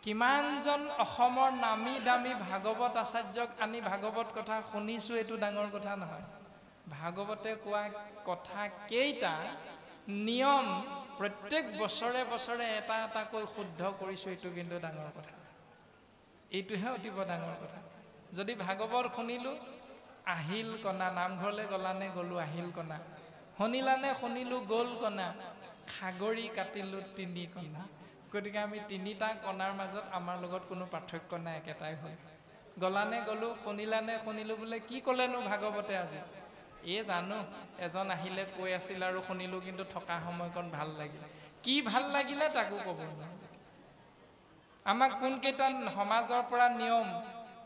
কিমানজন অসমৰ নামী দামী ভাগৱত আচাৰ্যক আনি ভাগৱত কথা শুনিছোঁ, এইটো ডাঙৰ কথা নহয়। ভাগৱতে কোৱা কথা কেইটা নিয়ম প্ৰত্যেক বছৰে বছৰে এটা এটাকৈ শুদ্ধ কৰিছোঁ, এইটো কিন্তু ডাঙৰ কথা। এইটোহে অতিব ডাঙৰ কথা। যদি ভাগৱত শুনিলোঁ, আহিল কণা, নামঘৰলৈ গ'লানে গ'লোঁ, আহিল কণা, শুনিলানে শুনিলোঁ গ'ল কণা সাগৰী কাটিলোঁ 3 কণা। গতিকে আমি 3টা কণাৰ মাজত আমাৰ লগত কোনো পাৰ্থক্য নাই, একেটাই হয়। গলানে গ'লোঁ, শুনিলানে শুনিলোঁ বোলে কি ক'লেনো ভাগৱতে আজি? জানো এজন আহিলে কৈ আছিল আৰু শুনিলোঁ, কিন্তু থকা সময়কণ ভাল লাগিলে। কি ভাল লাগিলে তাকো ক'ব নোৱাৰো। আমাক কোনকেইটা সমাজৰ পৰা নিয়ম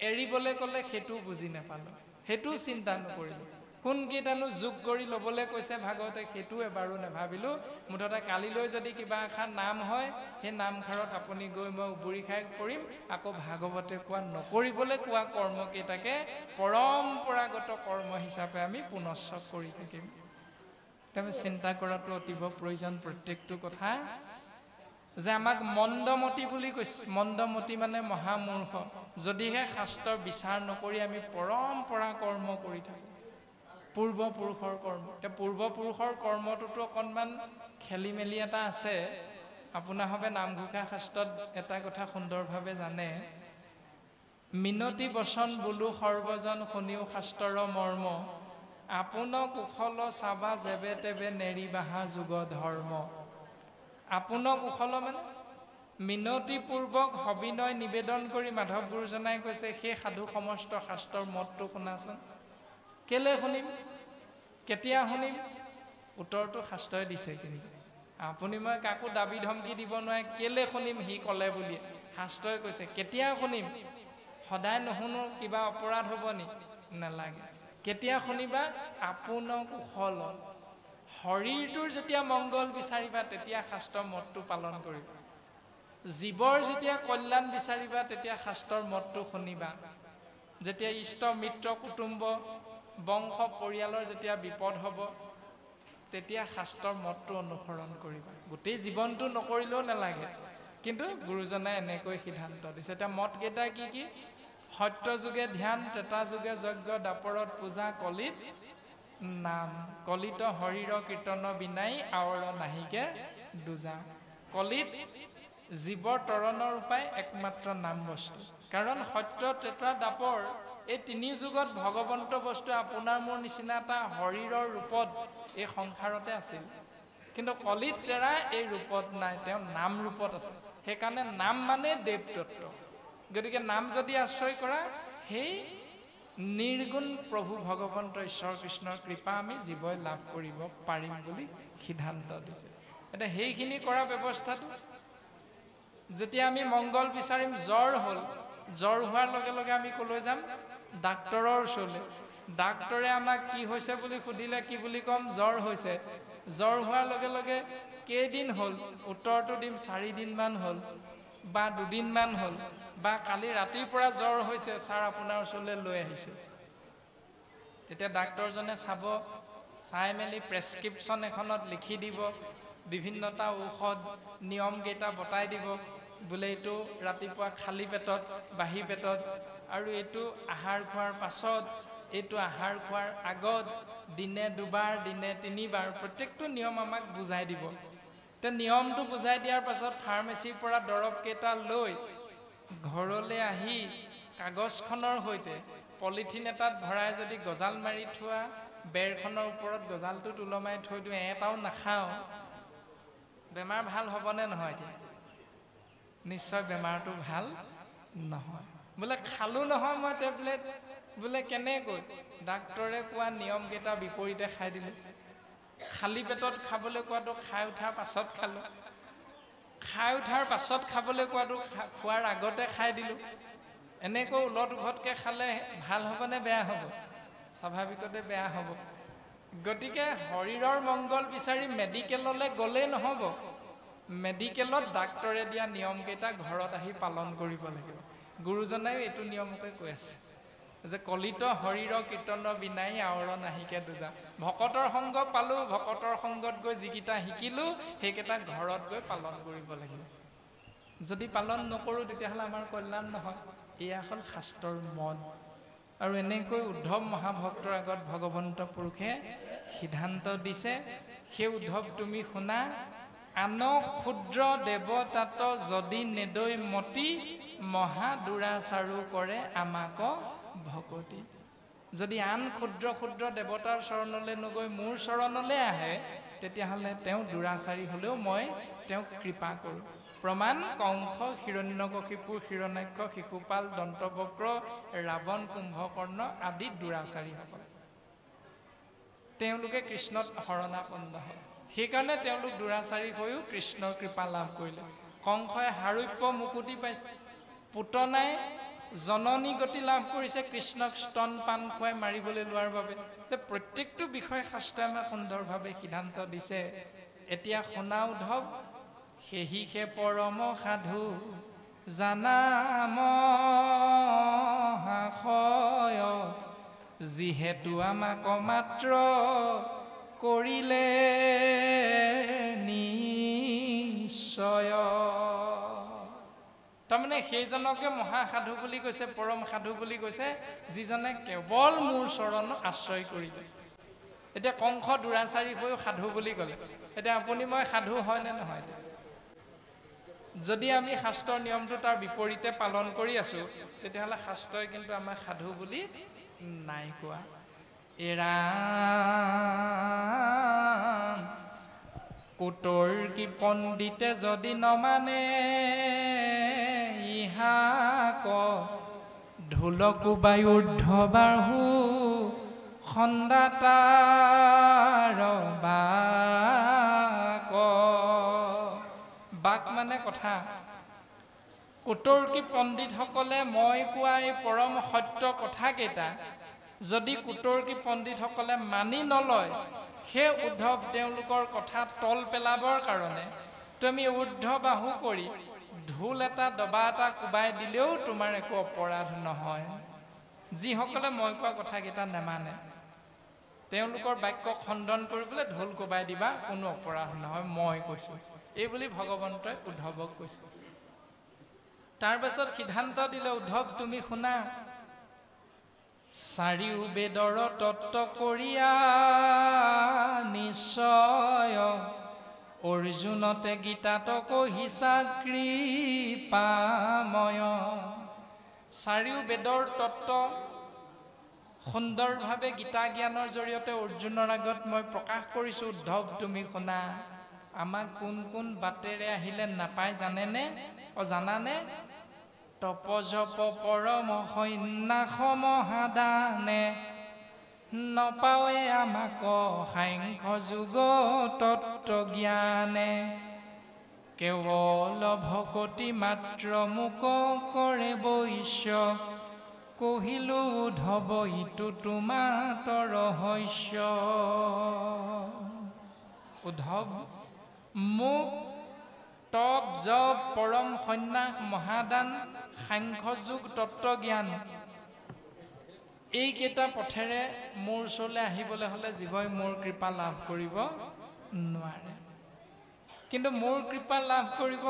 এৰিবলৈ ক'লে সেইটোও বুজি নাপালোঁ, সেইটোও চিন্তা নকৰিলোঁ। কোনকেইটানো যোগ কৰি ল'বলৈ কৈছে ভাগৱতে সেইটোও এবাৰো নাভাবিলোঁ। মুঠতে কালিলৈ যদি কিবা এষাৰ নাম হয়, সেই নামষাৰত আপুনি গৈ মই উবুৰি খাই পৰিম। আকৌ ভাগৱতে কোৱা নকৰিবলৈ কোৱা কৰ্মকেইটাকে পৰম্পৰাগত কৰ্ম হিচাপে আমি পুনশ্চ কৰি থাকিম। আমি চিন্তা কৰাটো অতীৱ প্ৰয়োজন। প্ৰত্যেকটো কথা যে আমাক মন্দমতি বুলি কৈছে। মন্দমতি মানে মহামূৰ্খ। যদিহে শাস্ত্ৰৰ বিচাৰ নকৰি আমি পৰম্পৰা কৰ্ম কৰি থাকোঁ, পূৰ্বপুৰুষৰ কৰ্ম। এতিয়া পূৰ্বপুৰুষৰ কৰ্মটোতো অকণমান খেলি মেলি এটা আছে। আপোনাৰভাৱে নামঘোষা শাস্ত্ৰত এটা কথা সুন্দৰভাৱে জানে, মিনতি বচন বোলো সৰ্বজন শুনিও শাস্ত্ৰৰ মৰ্ম, আপোন কুশল চাবা যেবে তেবে নেৰিবাহা যুগ ধৰ্ম। আপোন কুশল মানে মিনতিপূৰ্বক সবিনয় নিবেদন কৰি মাধৱ গুৰুজনাই কৈছে, সেই সাধু সমস্ত শাস্ত্ৰৰ মতটো শুনাচোন। কেলে শুনিম, কেতিয়া শুনিম? উত্তৰটো শাস্ত্ৰই দিছে। কিন্তু আপুনি মই কাকো দাবী ধমকি দিব নোৱাৰে কেলে শুনিম সি ক'লে বুলিয়ে। শাস্ত্ৰই কৈছে কেতিয়া শুনিম। সদায় নুশুনো কিবা অপৰাধ হ'ব নি? নালাগে। কেতিয়া শুনিবা? আপোন কুশল, শৰীৰটোৰ যেতিয়া মংগল বিচাৰিবা তেতিয়া শাস্ত্ৰৰ মতটো পালন কৰিবা। জীৱৰ যেতিয়া কল্যাণ বিচাৰিবা তেতিয়া শাস্ত্ৰৰ মতটো শুনিবা। যেতিয়া ইষ্ট মিত্ৰ কুটুম্ব বংশ পৰিয়ালৰ যেতিয়া বিপদ হ'ব তেতিয়া শাস্ত্ৰৰ মতটো অনুসৰণ কৰিবা। গোটেই জীৱনটো নকৰিলেও নালাগে, কিন্তু গুৰুজনাই এনেকৈ সিদ্ধান্ত দিছে। এতিয়া মতকেইটা কি কি? সত্য যুগে ধ্যান, ত্ৰেতা যুগে যজ্ঞ, দ্বাপৰত পূজা, কলিত নাম। কলিত শৰীৰ কীৰ্তন বিনাই আৱৰ নাহিকে দুজা। কলিত জীৱৰ তৰণৰ উপায় একমাত্ৰ নাম বস্তু। কাৰণ সত্য, ত্ৰেতা, দ্বাপৰ এই 3 যুগত ভগৱন্ত বস্তু আপোনাৰ মোৰ নিচিনা এটা শৰীৰৰ ৰূপত এই সংসাৰতে আছিল। কিন্তু কলিত তেৰা এই ৰূপত নাই, তেওঁ নাম ৰূপত আছে। সেইকাৰণে নাম মানে দেৱদত্ত। গতিকে নাম যদি আশ্ৰয় কৰা, সেই নিৰ্গুণ প্ৰভু ভগৱন্ত ঈশ্বৰ কৃষ্ণৰ কৃপা আমি জীৱই লাভ কৰিব পাৰিম বুলি সিদ্ধান্ত দিছে। এতিয়া সেইখিনি কৰা ব্যৱস্থাটো, যেতিয়া আমি মংগল বিচাৰিম, জ্বৰ হ'ল, জ্বৰ হোৱাৰ লগে লগে আমি ক'লৈ যাম? ডাক্তৰৰ ওচৰলৈ। ডাক্তৰে আমাক কি হৈছে বুলি সুধিলে কি বুলি ক'ম? জ্বৰ হৈছে। জ্বৰ হোৱাৰ লগে লগে কেইদিন হ'ল? উত্তৰটো দিম 4 দিনমান হ'ল বা 2 দিনমান হ'ল বা কালি ৰাতিৰ পৰা জ্বৰ হৈছে, ছাৰ আপোনাৰ ওচৰলৈ লৈ আহিছোঁ। তেতিয়া ডাক্তৰজনে চাব, চাই মেলি প্ৰেছক্ৰিপশ্যন এখনত লিখি দিব, বিভিন্নটা ঔষধ নিয়মকেইটা বতাই দিব। বোলে এইটো ৰাতিপুৱা খালী পেটত, বাহি পেটত, আৰু এইটো আহাৰ খোৱাৰ পাছত, এইটো আহাৰ খোৱাৰ আগত, দিনে 2 বাৰ, দিনে 3 বাৰ, প্ৰত্যেকটো নিয়ম আমাক বুজাই দিব। তে নিয়মটো বুজাই দিয়াৰ পাছত ফাৰ্মেচীৰ পৰা দৰৱকেইটা লৈ ঘৰলৈ আহি কাগজখনৰ সৈতে পলিথিন এটাত ভৰাই যদি গজাল মাৰি থোৱা বেৰখনৰ ওপৰত গজালটো ওলমাই থৈ দিওঁ, এটাও নাখাওঁ, বেমাৰ ভাল হ'বনে নহয়? এতিয়া নিশ্চয় বেমাৰটো ভাল নহয়। বোলে খালোঁ নহয় মই টেবলেট, বোলে কেনেকৈ? ডাক্তৰে কোৱা নিয়মকেইটা বিপৰীতে খাই দিলোঁ। খালী পেটত খাবলৈ কোৱাটো খাই উঠাৰ পাছত খালোঁ, খাই উঠাৰ পাছত খাবলৈ কোৱাটো খোৱাৰ আগতে খাই দিলোঁ। এনেকৈ উলট উভতকৈ খালে ভাল হ'বনে বেয়া হ'ব? স্বাভাৱিকতে বেয়া হ'ব। গতিকে শৰীৰৰ মংগল বিচাৰি মেডিকেললৈ গ'লেই নহ'ব, মেডিকেলত ডাক্তৰে দিয়া নিয়মকেইটা ঘৰত আহি পালন কৰিব লাগিব। গুৰুজনাইও এইটো নিয়মকে কৈ আছে যে কলিত শৰীৰ কীৰ্তন বিনাই আৱৰ নাহিকে দুজা। ভকতৰ সংগ পালোঁ, ভকতৰ সংগত গৈ যিকেইটা শিকিলোঁ সেইকেইটা ঘৰত গৈ পালন কৰিব লাগিব। যদি পালন নকৰোঁ তেতিয়াহ'লে আমাৰ কল্যাণ নহয়। এয়া হ'ল শাস্ত্ৰৰ মত। আৰু এনেকৈ উদ্ধৱ মহাভক্তৰ আগত ভগৱন্ত পুৰুষে সিদ্ধান্ত দিছে, সেই উদ্ধৱ তুমি শুনা, আন ক্ষুদ্ৰ দেৱতাত যদি নেদৈ মতি, মহা দুৰাচাৰো কৰে আমাক ভকতি। যদি আন ক্ষুদ্ৰ ক্ষুদ্ৰ দেৱতাৰ চৰণলৈ নগৈ মোৰ চৰণলৈ আহে তেতিয়াহ'লে তেওঁ দুৰাচাৰী হ'লেও মই তেওঁক কৃপা কৰোঁ। প্ৰমাণ কংস, হিৰণ্যকশিপুৰ, হিৰণ্যাক্ষ, শিশুপাল, দন্তবক্ৰ, ৰাৱণ, কুম্ভকৰ্ণ আদি দুৰাচাৰীসকল তেওঁলোকে কৃষ্ণত শৰণাপন্ন হয়। সেইকাৰণে তেওঁলোক দুৰাচাৰী হৈও কৃষ্ণৰ কৃপা লাভ কৰিলে। কংসই হাৰূপ্য মুকুতি পাইছে, পুতনাই জননী গতি লাভ কৰিছে কৃষ্ণক স্তন পান খুৱাই মাৰিবলৈ লোৱাৰ বাবে। প্ৰত্যেকটো বিষয়ে শাস্ত্ৰই আমাক সুন্দৰভাৱে সিদ্ধান্ত দিছে। এতিয়া শুনা উদ্ধৱ, সেহিহে পৰম সাধু জানা মহাশয়, যিহেতু আমাক মাত্ৰ কৰিলে নিশ্চয়। তাৰমানে সেইজনকে মহাসাধু বুলি কৈছে, পৰম সাধু বুলি কৈছে, যিজনে কেৱল মোৰ চৰণ আশ্ৰয় কৰিলে। এতিয়া কংস দুৰাচাৰী হৈও সাধু বুলি ক'লে। এতিয়া আপুনি মই সাধু হয়নে নহয়? যদি আমি শাস্ত্ৰৰ নিয়মটো তাৰ বিপৰীতে পালন কৰি আছোঁ, তেতিয়াহ'লে শাস্ত্ৰই কিন্তু আমাক সাধু বুলি নাই কোৱা। এৰা কোটৰ কি পণ্ডিতে যদি নমানে, ইহাক ঢোলকো বায়ুৰ্ধ বাহু খন্দাতাৰ বাক। বাক মানে কথা। কুটৰ্কী পণ্ডিতসকলে মই কোৱা এই পৰম সত্য কথাকেইটা যদি কুটৰ্কী পণ্ডিতসকলে মানি নলয়, সেই উদ্ধৱ তেওঁলোকৰ কথা তল পেলাবৰ কাৰণে তুমি ঊৰ্ধ বাহু কৰি ঢোল এটা দবা এটা কোবাই দিলেও তোমাৰ একো অপৰাধ নহয়। যিসকলে মই কোৱা কথাকেইটা নেমানে, তেওঁলোকৰ বাক্য খণ্ডন কৰিবলৈ ঢোল কোবাই দিবা, কোনো অপৰাধ নহয়, মই কৈছোঁ, এইবুলি ভগৱন্তই উদ্ধৱক কৈছে। তাৰ পাছত সিদ্ধান্ত দিলে, উদ্ধৱ তুমি শুনা, চাৰিও বেদৰ তত্ত্ব কৰিয়া নিশ্চয়, অৰ্জুনতে গীতাত কহিছা কৃপাময়। চাৰিও বেদৰ তত্ত্ব সুন্দৰভাৱে গীতা জ্ঞানৰ জৰিয়তে অৰ্জুনৰ আগত মই প্ৰকাশ কৰিছোঁ। উদ্ধৱ তুমি শুনা, আমাক কোন কোন বাটেৰে আহিলে নাপায় জানেনে? জানানে? তপজপ পৰম সন্যাস মহাদানে, নপাৱে আমাক সাংখ্য যোগ তত্ত্ব জ্ঞানে, কেৱল ভকতি মাত্ৰ মোক কৰে বৈশ্য, কহিলো উদ্ধৱ ইটো তোমাৰ ৰহস্য। উদ্ধৱ, মোক তপ জপ পৰম সন্যাস মহাদান সাংখ্য যোগ তত্ত্ব জ্ঞান এইকেইটা পথেৰে মোৰ ওচৰলৈ আহিবলৈ হ'লে জীৱই মোৰ কৃপা লাভ কৰিব নোৱাৰে। কিন্তু মোৰ কৃপা লাভ কৰিব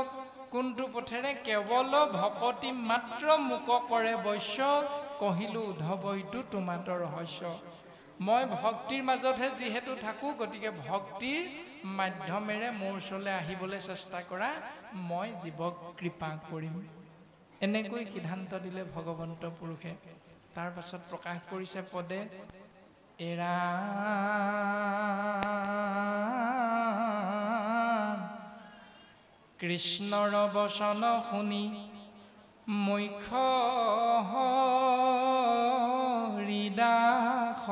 কোনটো পথেৰে? কেৱল ভকতি মাত্ৰ মোক কৰে বৈশ্য, কহিলো উদ্ধৱ ইটো তোমাৰ ৰহস্য। মই ভক্তিৰ মাজতহে যিহেতু থাকোঁ, গতিকে ভক্তিৰ মাধ্যমেৰে মোৰ ওচৰলৈ আহিবলৈ চেষ্টা কৰা মই জীৱক কৃপা কৰিম। এনেকৈ সিদ্ধান্ত দিলে ভগৱন্ত পুৰুষে। তাৰ পাছত প্ৰকাশ কৰিছে পদে, এৰা কৃষ্ণৰ বচন শুনি মুখ্য হৰিদাস,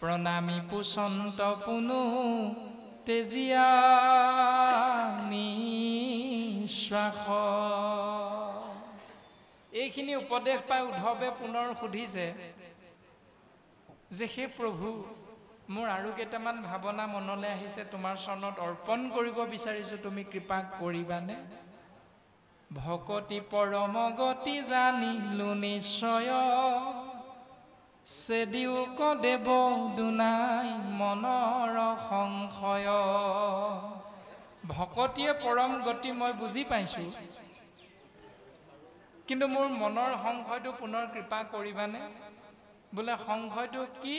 প্ৰণামী পুচন্ত পুনু তেজিয়া নিশ্বাস। এইখিনি উপদেশ পাই উদ্ধৱে পুনৰ সুধিছে যে হে প্ৰভু, মোৰ আৰু কেইটামান ভাৱনা মনলৈ আহিছে, তোমাৰ চৰণত অৰ্পণ কৰিব বিচাৰিছোঁ, তুমি কৃপা কৰিবানে? ভকতি পৰম গতি জানিলো নিশ্চয়, চেদিওক দেৱ দুনাই মনৰ সংশয়। ভকতিয়ে পৰম গতি মই বুজি পাইছোঁ, কিন্তু মোৰ মনৰ সংশয়টো পুনৰ কৃপা কৰিবানে? বোলে সংশয়টো কি?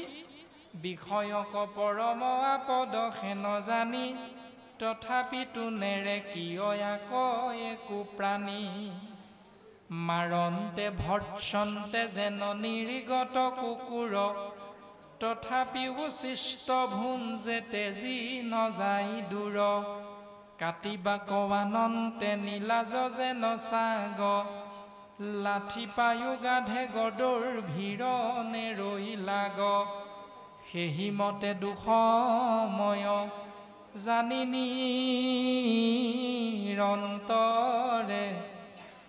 বিষয়ক পৰম আপদ হেন জানি, তথাপিতো নেৰে কিয় একো প্ৰাণী, মাৰন্তে ভৰ্ৎসন্তে যেন নিৰ্গত কুকুৰ তথাপিও শিষ্ট ভুঞ্জে তেজি নযায় দূৰ কাটিবা কৱানন্তে নীলাজ যেন চাগ লাঠি পায়ো গাধে গদৰ ভিৰ নেৰৈ লাগ সেহি মতে দুসময় জানি নিৰন্তৰে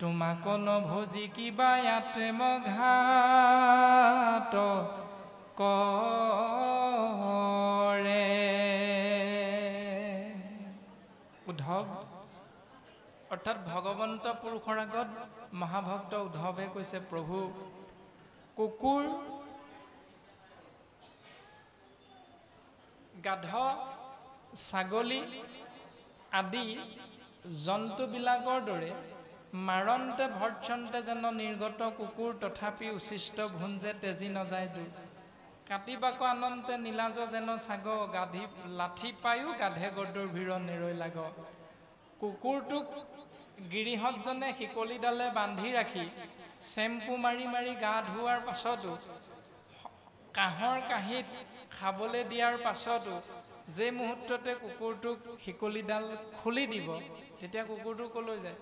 তোমাক নভজি কিবা ইয়াতে মঘাত কৰে। উদ্ধৱ অৰ্থাৎ ভগৱন্ত পুৰুষৰ আগত মহাভক্ত উদ্ধৱে কৈছে, প্ৰভু কুকুৰ গাধ ছাগলী আদি জন্তুবিলাকৰ দৰে মাৰন্তে ভৰ্ৎসন্তে যেন নিৰ্গত কুকুৰ তথাপি উচিষ্ট ভুঞ্জে তেজি নযায় দূৰ কাটিবাক আনন্তে নীলাজ যেন ছাগ গাধি লাঠি পায়ো গাধে গদৰ ভিৰ নেৰৈ লাগ। কুকুৰটোক গিৰিহঁতজনে শিকলিডালে বান্ধি ৰাখি চেম্পু মাৰি মাৰি গা ধোৱাৰ পাছতো কাঁহৰ কাঁহীত খাবলৈ দিয়াৰ পাছতো যে মুহূৰ্ততে কুকুৰটোক শিকলিডাল খুলি দিব তেতিয়া কুকুৰটো কলৈ যায়?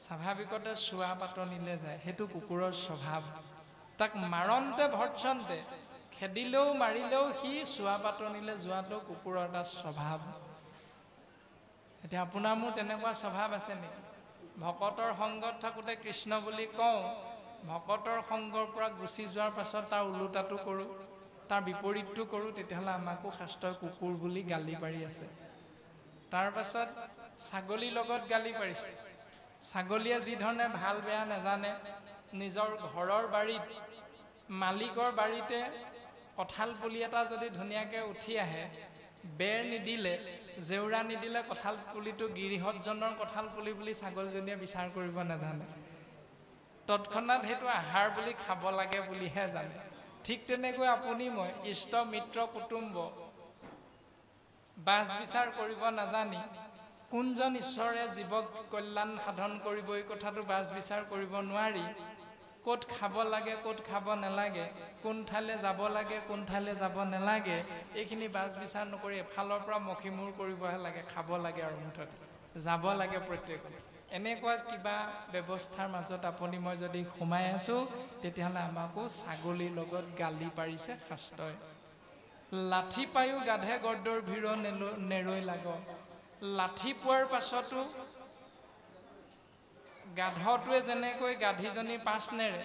স্বাভাৱিকতে চোৱা পাতনিলে যায়। সেইটো কুকুৰৰ স্বভাৱ। তাক মাৰন্তে ভৰ্ৎসন্তে খেদিলেও মাৰিলেও সি চোৱা পাতনিলে যোৱাটো কুকুৰৰ এটা স্বভাৱ। এতিয়া আপোনাৰ মোৰ তেনেকুৱা স্বভাৱ আছে নেকি? ভকতৰ সংগত থাকোঁতে কৃষ্ণ বুলি কওঁ, ভকতৰ সংগৰ পৰা গুচি যোৱাৰ পাছত তাৰ ওলোটাটো কৰোঁ, তাৰ বিপৰীতটো কৰোঁ, তেতিয়াহ'লে আমাকো শাস্ত্ৰই কুকুৰ বুলি গালি পাৰি আছে। তাৰ পাছত ছাগলীৰ লগত গালি পাৰিছে। ছাগলীয়ে যি ধৰণে ভাল বেয়া নাজানে, নিজৰ ঘৰৰ বাৰীত মালিকৰ বাৰীতে কঁঠাল পুলি এটা যদি ধুনীয়াকৈ উঠি আহে, বেৰ নিদিলে জেউৰা নিদিলে কঁঠাল পুলিটো গিৰিহঁতজনৰ কঁঠাল পুলি বুলি ছাগলীজনীয়ে বিচাৰ কৰিব নাজানে। তৎক্ষণাত সেইটো আহাৰ বুলি খাব লাগে বুলিহে জানে। ঠিক তেনেকৈ আপুনি মই ইষ্ট মিত্ৰ কুটুম্ব বাছ বিচাৰ কৰিব নাজানি কোনজন ঈশ্বৰে জীৱক কল্যাণ সাধন কৰিব এই কথাটো বাছ বিচাৰ কৰিব নোৱাৰি, ক'ত খাব লাগে ক'ত খাব নালাগে, কোন ঠাইলৈ যাব লাগে কোন ঠাইলৈ যাব নালাগে, এইখিনি বাছ বিচাৰ নকৰি এফালৰ পৰা মখিমূৰ কৰিবহে লাগে, খাব লাগে আৰু মুঠতে যাব লাগে প্ৰত্যেকতে। এনেকুৱা কিবা ব্যৱস্থাৰ মাজত আপুনি মই যদি সোমাই আছোঁ, তেতিয়াহ'লে আমাকো ছাগলীৰ লগত গালি পাৰিছে শাস্ত্ৰই। লাঠি পায়ো গাধে গদৰ ভিৰ নেৰৈ লাগ। লাঠি পোৱাৰ পাছতো গাধটোৱে যেনেকৈ গাধীজনী পাছ নেৰে,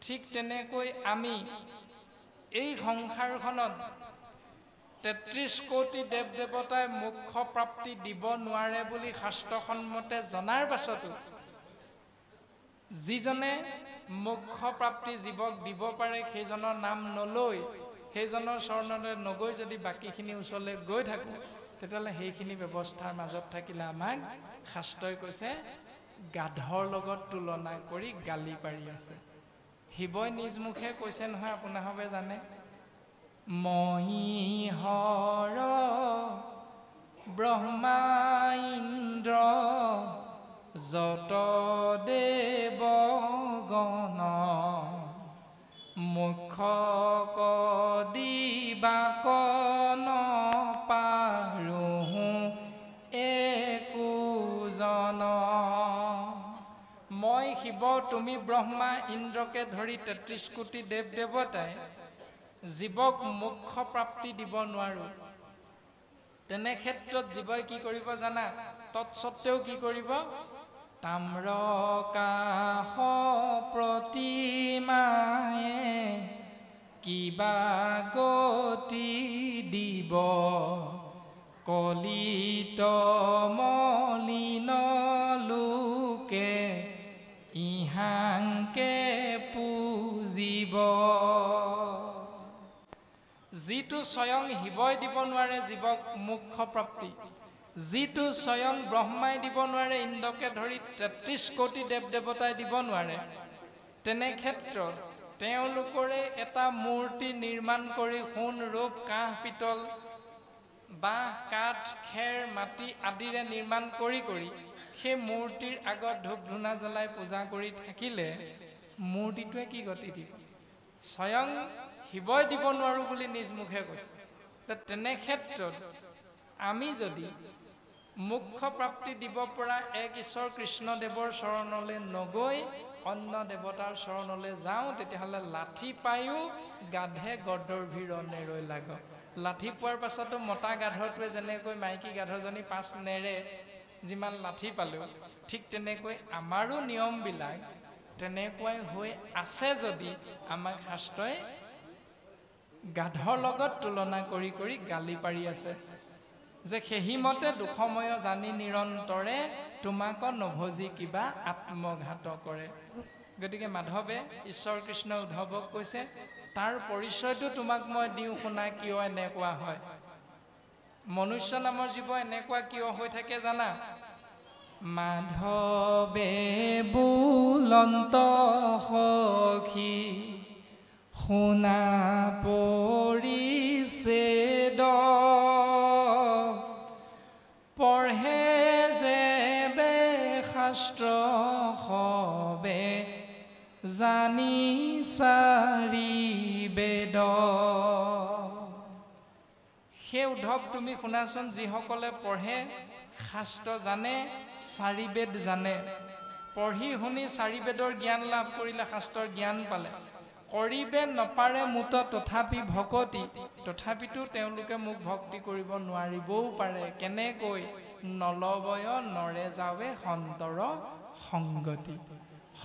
ঠিক তেনেকৈ আমি এই সংসাৰখনত ৩৩ কোটি দেৱ দেৱতাই মোক্ষ প্ৰাপ্তি দিব নোৱাৰে বুলি শাস্ত্ৰসন্মতে জনাৰ পাছতো যিজনে মোক্ষ প্ৰাপ্তি জীৱক দিব পাৰে সেইজনৰ নাম নলৈ, সেইজনৰ চৰণলৈ নগৈ যদি বাকীখিনি ওচৰলৈ গৈ থাকোঁ, তেতিয়াহ'লে সেইখিনি ব্যৱস্থাৰ মাজত থাকিলে আমাক শাস্ত্ৰই কৈছে গাধৰ লগত তুলনা কৰি গালি পাৰি আছে। শিৱই নিজ মুখে কৈছে নহয়, আপোনাৰভাৱে জানে, মহীহৰ ব্ৰহ্মা ইন্দ্ৰ যত দেৱগণ মুখ কদিবাকন পাৰোঁ একোজন। মই শিৱ, তুমি ব্ৰহ্মা, ইন্দ্ৰকে ধৰি ৩৩ কোটি দেৱ দেৱতাই জীৱক মোক্ষ প্ৰাপ্তি দিব নোৱাৰোঁ। তেনে ক্ষেত্ৰত জীৱই কি কৰিব জানা? তৎসত্ত্বেও কি কৰিব? তাম্ৰ কাশ প্ৰতিমায়ে কিবা গতি দিব, কলিত মলিন লোকে ইহাংকে পূজিব। যিটো স্বয়ং শিৱই দিব নোৱাৰে জীৱক মোক্ষ প্ৰাপ্তি, যিটো স্বয়ং ব্ৰহ্মাই দিব নোৱাৰে, ইন্দ্ৰকে ধৰি ৩৩ কোটি দেৱ দেৱতাই দিব নোৱাৰে, তেনে ক্ষেত্ৰত তেওঁলোকৰে এটা মূৰ্তি নিৰ্মাণ কৰি সোণ ৰূপ কাঁহ পিতল বাঁহ কাঠ খেৰ মাটি আদিৰে নিৰ্মাণ কৰি সেই মূৰ্তিৰ আগত ধূপ ধূনা জ্বলাই পূজা কৰি থাকিলে মূৰ্তিটোৱে কি গতি দিব? স্বয়ং শিৱই দিব নোৱাৰো বুলি নিজ মুখে কৈছে। তেনে ক্ষেত্ৰত আমি যদি মুখ্য প্ৰাপ্তি দিব পৰা এক ঈশ্বৰ কৃষ্ণদেৱৰ চৰণলৈ নগৈ অন্য দেৱতাৰ চৰণলৈ যাওঁ, তেতিয়াহ'লে লাঠি পায়ো গাধে গদৰ্ভীৰ নেৰৈ লাগ। লাঠি পোৱাৰ পাছতো মতা গাধটোৱে যেনেকৈ মাইকী গাধজনী পাছ নেৰে, যিমান লাঠি পালেও, ঠিক তেনেকৈ আমাৰো নিয়মবিলাক তেনেকুৱাই হৈ আছে যদি আমাক শাস্ত্ৰই গাধৰ লগত তুলনা কৰি কৰি গালি পাৰি আছে যে সেহিমতে দুখময় জানি নিৰন্তৰে তোমাক নভজি কিবা আত্মঘাত কৰে। গতিকে মাধৱে ঈশ্বৰ কৃষ্ণ উদ্ধৱক কৈছে, তাৰ পৰিচয়টো তোমাক মই দিওঁ শুনা, কিয় এনেকুৱা হয়। মনুষ্য নামৰ জীৱ এনেকুৱা কিয় হৈ থাকে জানা? মাধৱে বুলন্ত সখী শুনা পৰিছেদ, পঢ়ে যে বে শাস্ত্ৰ সবে জানি চাৰি বেদ। সেই উদ্ধৱ তুমি শুনাচোন, যিসকলে পঢ়ে শাস্ত্ৰ জানে, চাৰি বেদ জানে, পঢ়ি শুনি চাৰি বেদৰ জ্ঞান লাভ কৰিলে, শাস্ত্ৰৰ জ্ঞান পালে, কৰিবে নপাৰে মুত তথাপি ভকতি, তথাপিতো তেওঁলোকে মোক ভক্তি কৰিব নোৱাৰিবও পাৰে। কেনেকৈ? নলবয় নৰে যাৱে সন্তৰ সংগতি।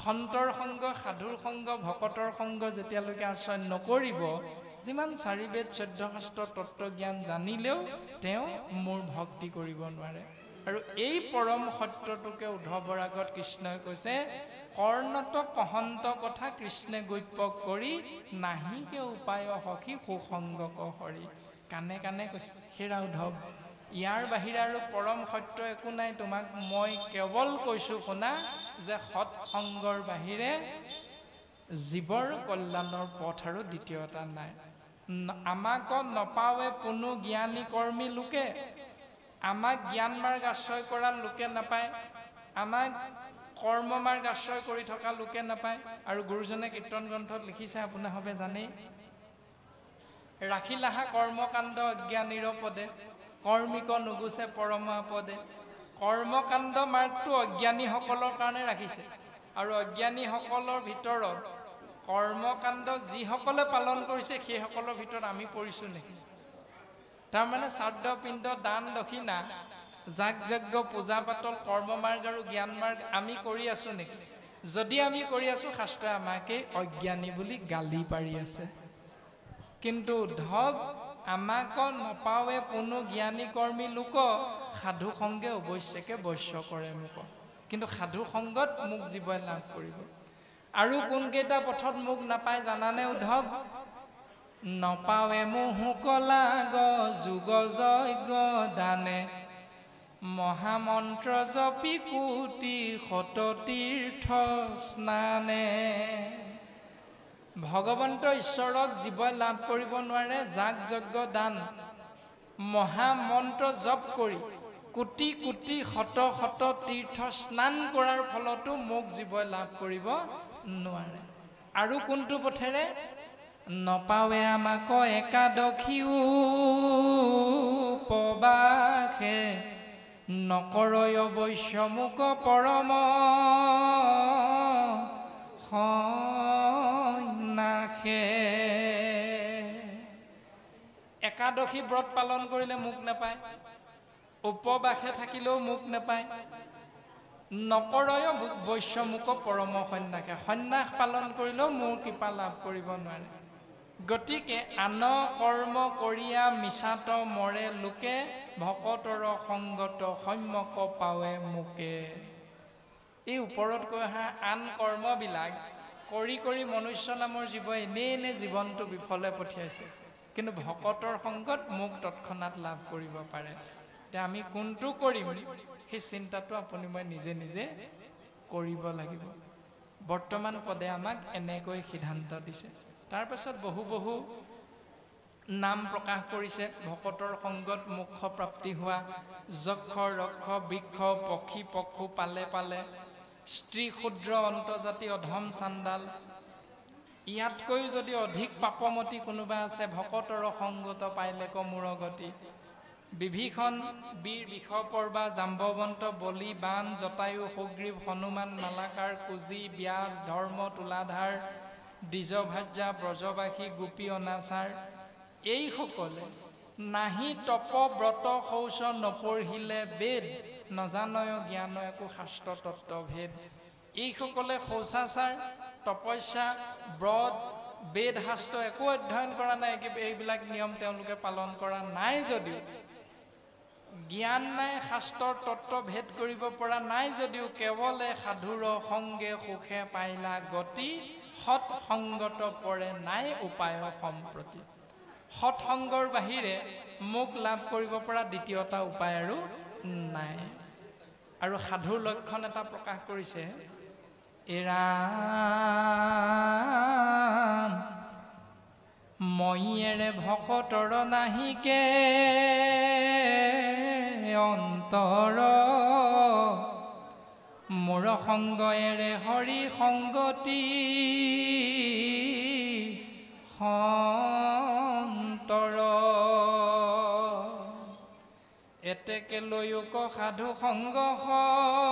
সন্তৰ সংগ, সাধুৰ সংগ, ভকতৰ সংগ যেতিয়ালৈকে আশ্ৰয় নকৰিব, যিমান চাৰি বেদ 14 শাস্ত্ৰ তত্ত্বজ্ঞান জানিলেও তেওঁ মোৰ ভক্তি কৰিব নোৱাৰে। আৰু এই পৰম সত্যটোকে উদ্ধৱৰ আগত কৃষ্ণই কৈছে, কৰ্ণত কহন্ত কথা কৃষ্ণে গৈপ্য কৰি, নাহিকে উপায় সখী সুসংগ হৰি। কাণে কাণে কৈছে, হেৰা উদ্ধৱ, ইয়াৰ বাহিৰে আৰু পৰম সত্য একো নাই। তোমাক মই কেৱল কৈছো শুনা, যে সৎসংগৰ বাহিৰে জীৱৰ কল্যাণৰ পথ আৰু দ্বিতীয় এটা নাই। আমাক নপাৱে পুনু জ্ঞানী কৰ্মী লোকে, আমাক জ্ঞান মাৰ্গ আশ্ৰয় কৰা লোকে নাপায়, আমাক কৰ্ম মাৰ্গ আশ্ৰয় কৰি থকা লোকে নাপায়। আৰু গুৰুজনে কীৰ্তন গ্ৰন্থত লিখিছে, আপোনাৰ হবে জানেই, ৰাখিলাহা কৰ্মকাণ্ড অজ্ঞানীৰ পদে, কৰ্মিক নুগুছে পৰমা পদে। কৰ্মকাণ্ড মাৰ্গটো অজ্ঞানীসকলৰ কাৰণে ৰাখিছে, আৰু অজ্ঞানীসকলৰ ভিতৰত কৰ্মকাণ্ড যিসকলে পালন কৰিছে সেইসকলৰ ভিতৰত আমি পৰিছোঁ নেকি? তাৰমানে শ্ৰাদ্ধ পিণ্ড দান দক্ষিণা যাগ যজ্ঞ পূজা পাতল কৰ্ম মাৰ্গ আৰু জ্ঞান মাৰ্গ আমি কৰি আছো নেকি? যদি আমি কৰি আছো, শাস্ত্ৰই আমাকে অজ্ঞানী বুলি গালি পাৰি আছে। কিন্তু উদ্ধৱ, আমাক নপাৱে পুনু জ্ঞানী কৰ্মী লোক, সাধু সংগে অৱশ্যকে বৈশ্য কৰে মোক। কিন্তু সাধু সংগত মোক জীৱই লাভ কৰিব। আৰু কোনকেইটা পথত মোক নাপায় জানানে উদ্ধৱ? নপাৱে মোহু কলাগ যোগ যজ্ঞ দানে, মহামন্ত্ৰ জপি কোটি শততীৰ্থ স্নানে। ভগৱন্ত ঈশ্বৰক জীৱই লাভ কৰিব নোৱাৰে যাগ যজ্ঞ দান মহামন্ত্ৰ জপ কৰি কোটি কোটি শত শত তীৰ্থ স্নান কৰাৰ ফলতো মোক জীৱই লাভ কৰিব নোৱাৰে। আৰু কোনটো পথেৰে? নপাৱে আমাক একাদশী উপবাসে, নকৰয় বৈশ্যমুক পৰম সন্নাসে। একাদশী ব্ৰত পালন কৰিলে মুখ নাপায়, উপবাসে থাকিলেও মুখ নাপায়, নকৰয় বৈশ্যমুক পৰম সন্নাসে, সন্নাস পালন কৰিলেও মোৰ কৃপা লাভ কৰিব নোৱাৰে। গতিকে আন কৰ্ম কৰিয়া মিছাত মৰে লোকে, ভকতৰ সংগত সম্যক পাৱে মোকে। এই ওপৰত কৈ অহা আন কৰ্মবিলাক কৰি কৰি মনুষ্য নামৰ জীৱই এনে জীৱনটো বিফলে পঠিয়াইছে, কিন্তু ভকতৰ সংগত মোক তৎক্ষণাত লাভ কৰিব পাৰে। এতিয়া আমি কোনটো কৰিম সেই চিন্তাটো আপুনি মই নিজে নিজে কৰিব লাগিব। বৰ্তমান পদে আমাক এনেকৈ সিদ্ধান্ত দিছে। তাৰ পাছত বহু নাম প্ৰকাশ কৰিছে ভকতৰ সংগত মোক্ষ প্ৰাপ্তি হোৱা যক্ষ ৰক্ষ বৃক্ষ পক্ষী পক্ষু পালে পালে স্ত্ৰী ক্ষুদ্ৰ অন্তজাতি অধম চাণ্ডাল ইয়াতকৈ যদি অধিক পাপমতী কোনোবা আছে ভকতৰ সংগত পাইলে কমূৰ গতি বিভীষণ বীৰ বিষপৰ্বা জাম্বৱন্ত বলি বান জটায়ু সুগ্ৰীৱ হনুমান মালাকাৰ কুজি ব্যাস ধৰ্ম তুলাধাৰ দ্বিজভাৰ্যা ব্ৰজবাসী গোপী অনাচাৰ এইসকলে নাহি তপ ব্ৰত শৌচ নপঢ়িলে বেদ নজানয় জ্ঞান একো শাস্ত্ৰ তত্ত্ব ভেদ এইসকলে শৌচাচাৰ তপস্যা ব্ৰত বেদ শাস্ত্ৰ একো অধ্যয়ন কৰা নাই এইবিলাক নিয়ম তেওঁলোকে পালন কৰা নাই যদিও জ্ঞান নাই শাস্ত্ৰৰ তত্ত্ব ভেদ কৰিব পৰা নাই যদিও কেৱলে সাধুৰ সংগে সুখে পাইলা গতি সৎ সংগত পৰে নাই উপায় সম্প্ৰতি সৎসংগৰ বাহিৰে মোক লাভ কৰিব পৰা দ্বিতীয়টা উপায় আৰু নাই আৰু সাধুৰ লক্ষণ এটা প্ৰকাশ কৰিছে এৰাম মইয়েৰে ভকতৰ নাহিকে অন্তৰ মোৰ সংগয়েৰে হৰি সংগতি সন্তৰ এতেকে লৈক সাধু সংগ সৰ্বক্ষণ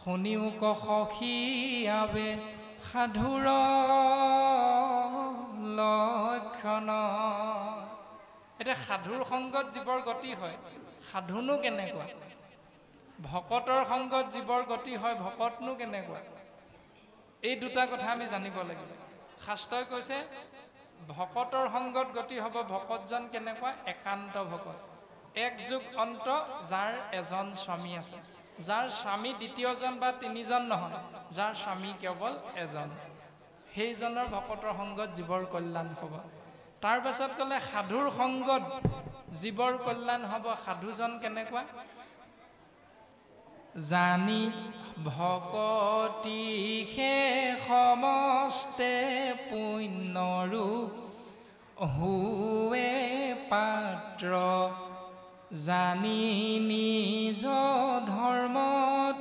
শুনিও সখী আবে সাধুৰ লক্ষণ এতিয়া সাধুৰ সংগত জীৱৰ গতি হয় সাধুনো কেনেকুৱা ভকতৰ সংগত জীৱৰ গতি হয় ভকতনো কেনেকুৱা এই দুটা কথা আমি জানিব লাগিব শাস্ত্ৰই কৈছে ভকতৰ সংগত গতি হ'ব ভকতজন কেনেকুৱা একান্ত ভকত এক যুগ অন্ত যাৰ এজন স্বামী আছে যাৰ স্বামী দ্বিতীয়জন বা তিনিজন নহয় যাৰ স্বামী কেৱল এজন সেইজনৰ ভকতৰ সংগত জীৱৰ কল্যাণ হ'ব তাৰ পাছত ক'লে সাধুৰ সংগত জীৱৰ কল্যাণ হ'ব সাধুজন কেনেকুৱা জানি ভকতি হে সমস্তে পুণ্যৰু হুৱে পাত্ৰ জানি নিজ ধৰ্ম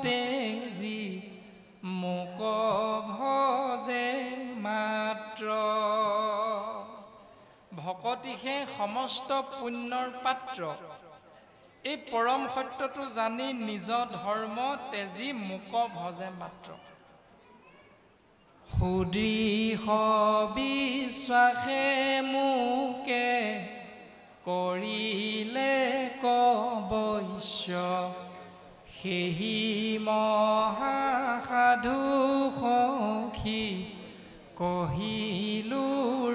তেজি মোক ভজে মাত্ৰ ভকতিহে সমস্ত পুণ্যৰ পাত্ৰ এই পৰম সত্যটো জানি নিজ ধৰ্ম তেজি মোক ভজে মাত্ৰ সুদৃঢ় বিশ্বাসে মোকে কৰিলে কবৈশ্য সেহি মহাসাধু সখী কহিলো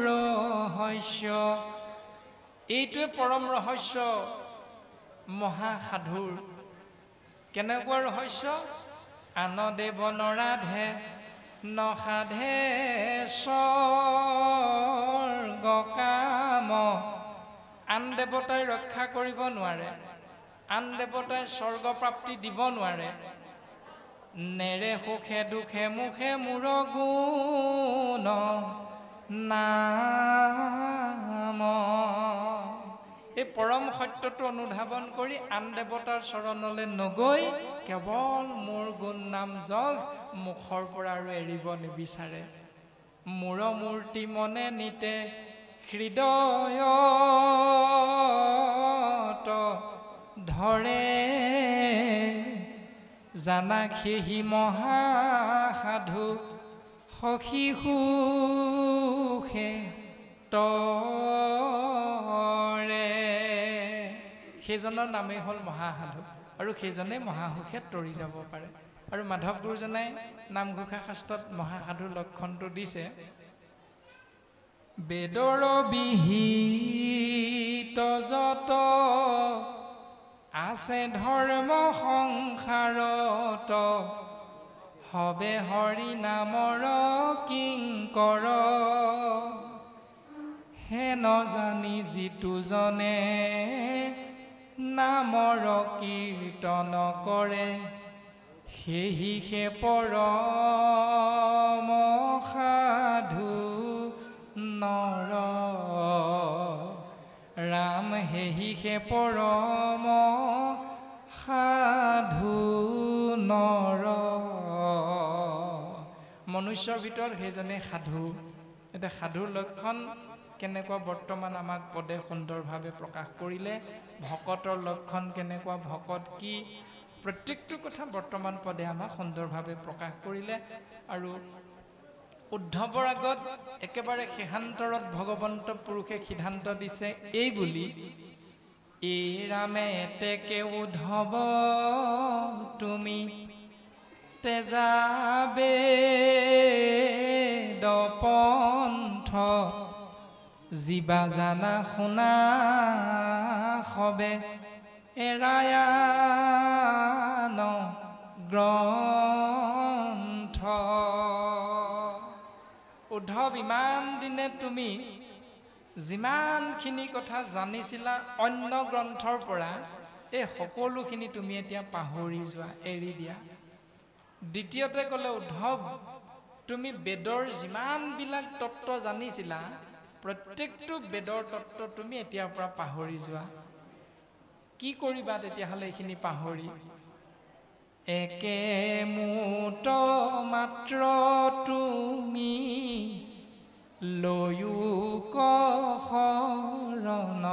ৰহস্য এইটোৱে পৰম ৰহস্য মহাসাধুৰ কেনেকুৱা ৰহস্য আন দেৱ নৰাধে নসাধে স্বৰ্গ কাম আন দেৱতাই ৰক্ষা কৰিব নোৱাৰে আন দেৱতাই স্বৰ্গ প্ৰাপ্তি দিব নোৱাৰে নেৰে সুখে দুখে মুখে মূৰ গুণ নাম এই পৰম সত্যটো অনুধাৱন কৰি আন দেৱতাৰ চৰণলৈ নগৈ কেৱল মোৰ গুণ নাম জগ মুখৰ পৰা আৰু এৰিব নিবিচাৰে মূৰ মূৰ্তি মনে নিতে হৃদয়ত ধৰে জানা সেহি মহাসাধু সখী সুখে তৰে সেইজনৰ নামেই হ'ল মহাসাধু আৰু সেইজনে মহাসুখে তৰি যাব পাৰে আৰু মাধৱ গুৰুজনাই নামঘোষা শাস্ত্ৰত মহাসাধুৰ লক্ষণটো দিছে বেদৰ বিহিত যত আছে ধৰ্ম সংসাৰত হবে হৰি নামৰ কিংকৰ হে নজানি যিটো জনে নামৰ কীৰ্তন কৰে সেহি হে পৰম সাধু নৰ ৰাম হেহি হে পৰম সাধু নৰ মনুষ্যৰ ভিতৰত সেইজনে সাধু এটা সাধুৰ লক্ষণ কেনেকুৱা বৰ্তমান আমাক পদে সুন্দৰভাৱে প্ৰকাশ কৰিলে ভকতৰ লক্ষণ কেনেকুৱা ভকত কি প্ৰত্যেকটো কথা বৰ্তমান পদে আমাক সুন্দৰভাৱে প্ৰকাশ কৰিলে আৰু উদ্ধৱৰ আগত একেবাৰে শেষান্তৰত ভগৱন্ত পুৰুষে সিদ্ধান্ত দিছে এই বুলি এই ৰামে তেকে উদ্ধৱ তুমি তেজাবে দপন্থ জীৱা জানা শুনা হবে এৰায়ান গ্ৰন্থ উদ্ধৱ ইমান দিনে তুমি যিমানখিনি কথা জানিছিলা অন্য গ্ৰন্থৰ পৰা এই সকলোখিনি তুমি এতিয়া পাহৰি যোৱা এৰি দিয়া দ্বিতীয়তে ক'লে উদ্ধৱ তুমি বেদৰ যিমানবিলাক তত্ত্ব জানিছিলা প্ৰত্যেকটো বেদৰ তত্ত্ব তুমি এতিয়াৰ পৰা পাহৰি যোৱা কি কৰিবা তেতিয়াহ'লে এইখিনি পাহৰি একে মুত মাত্ৰ তুমি লয়ো কহৰণ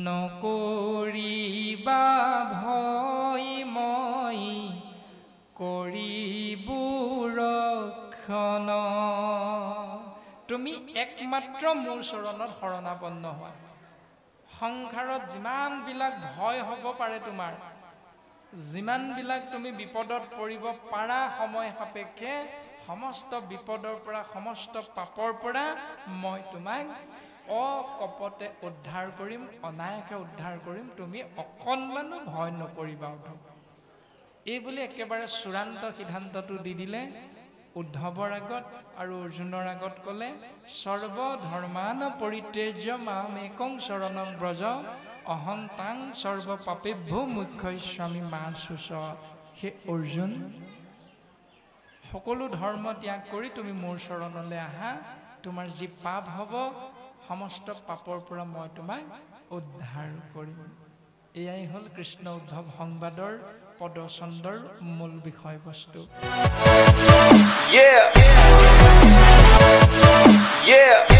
নকৰিবা ভয় মই কৰিবু ৰক্ষণ তুমি একমাত্ৰ মোৰ চৰণত শৰণাপন্ন হোৱা সংসাৰত যিমানবিলাক ভয় হ'ব পাৰে তোমাৰ যিমানবিলাক তুমি বিপদত পৰিব পাৰা সময় সাপেক্ষে সমস্ত বিপদৰ পৰা সমস্ত পাপৰ পৰা মই তোমাক অকপতে উদ্ধাৰ কৰিম অনায়াসে উদ্ধাৰ কৰিম তুমি অকণমানো ভয় নকৰিবা উদ্ধৱ এই বুলি একেবাৰে চূড়ান্ত সিদ্ধান্তটো দি দিলে উদ্ধৱৰ আগত আৰু অৰ্জুনৰ আগত ক'লে সৰ্বধৰ্মান পৰিত্যাজ্য মাম একং শৰণং ব্ৰজ অহং তাং সৰ্ব পাপেভ্যো মুখ্যস্বামী মা শুচ হে অৰ্জুন সকলো ধৰ্ম ত্যাগ কৰি তুমি মোৰ চৰণলৈ আহা তোমাৰ যি পাপ হ'ব সমস্ত পাপৰ পৰা মই তোমাক উদ্ধাৰ কৰিম এয়াই হ'ল কৃষ্ণ উদ্ধৱ সংবাদৰ পদচন্দৰ মূল বিষয়বস্তু Yeah.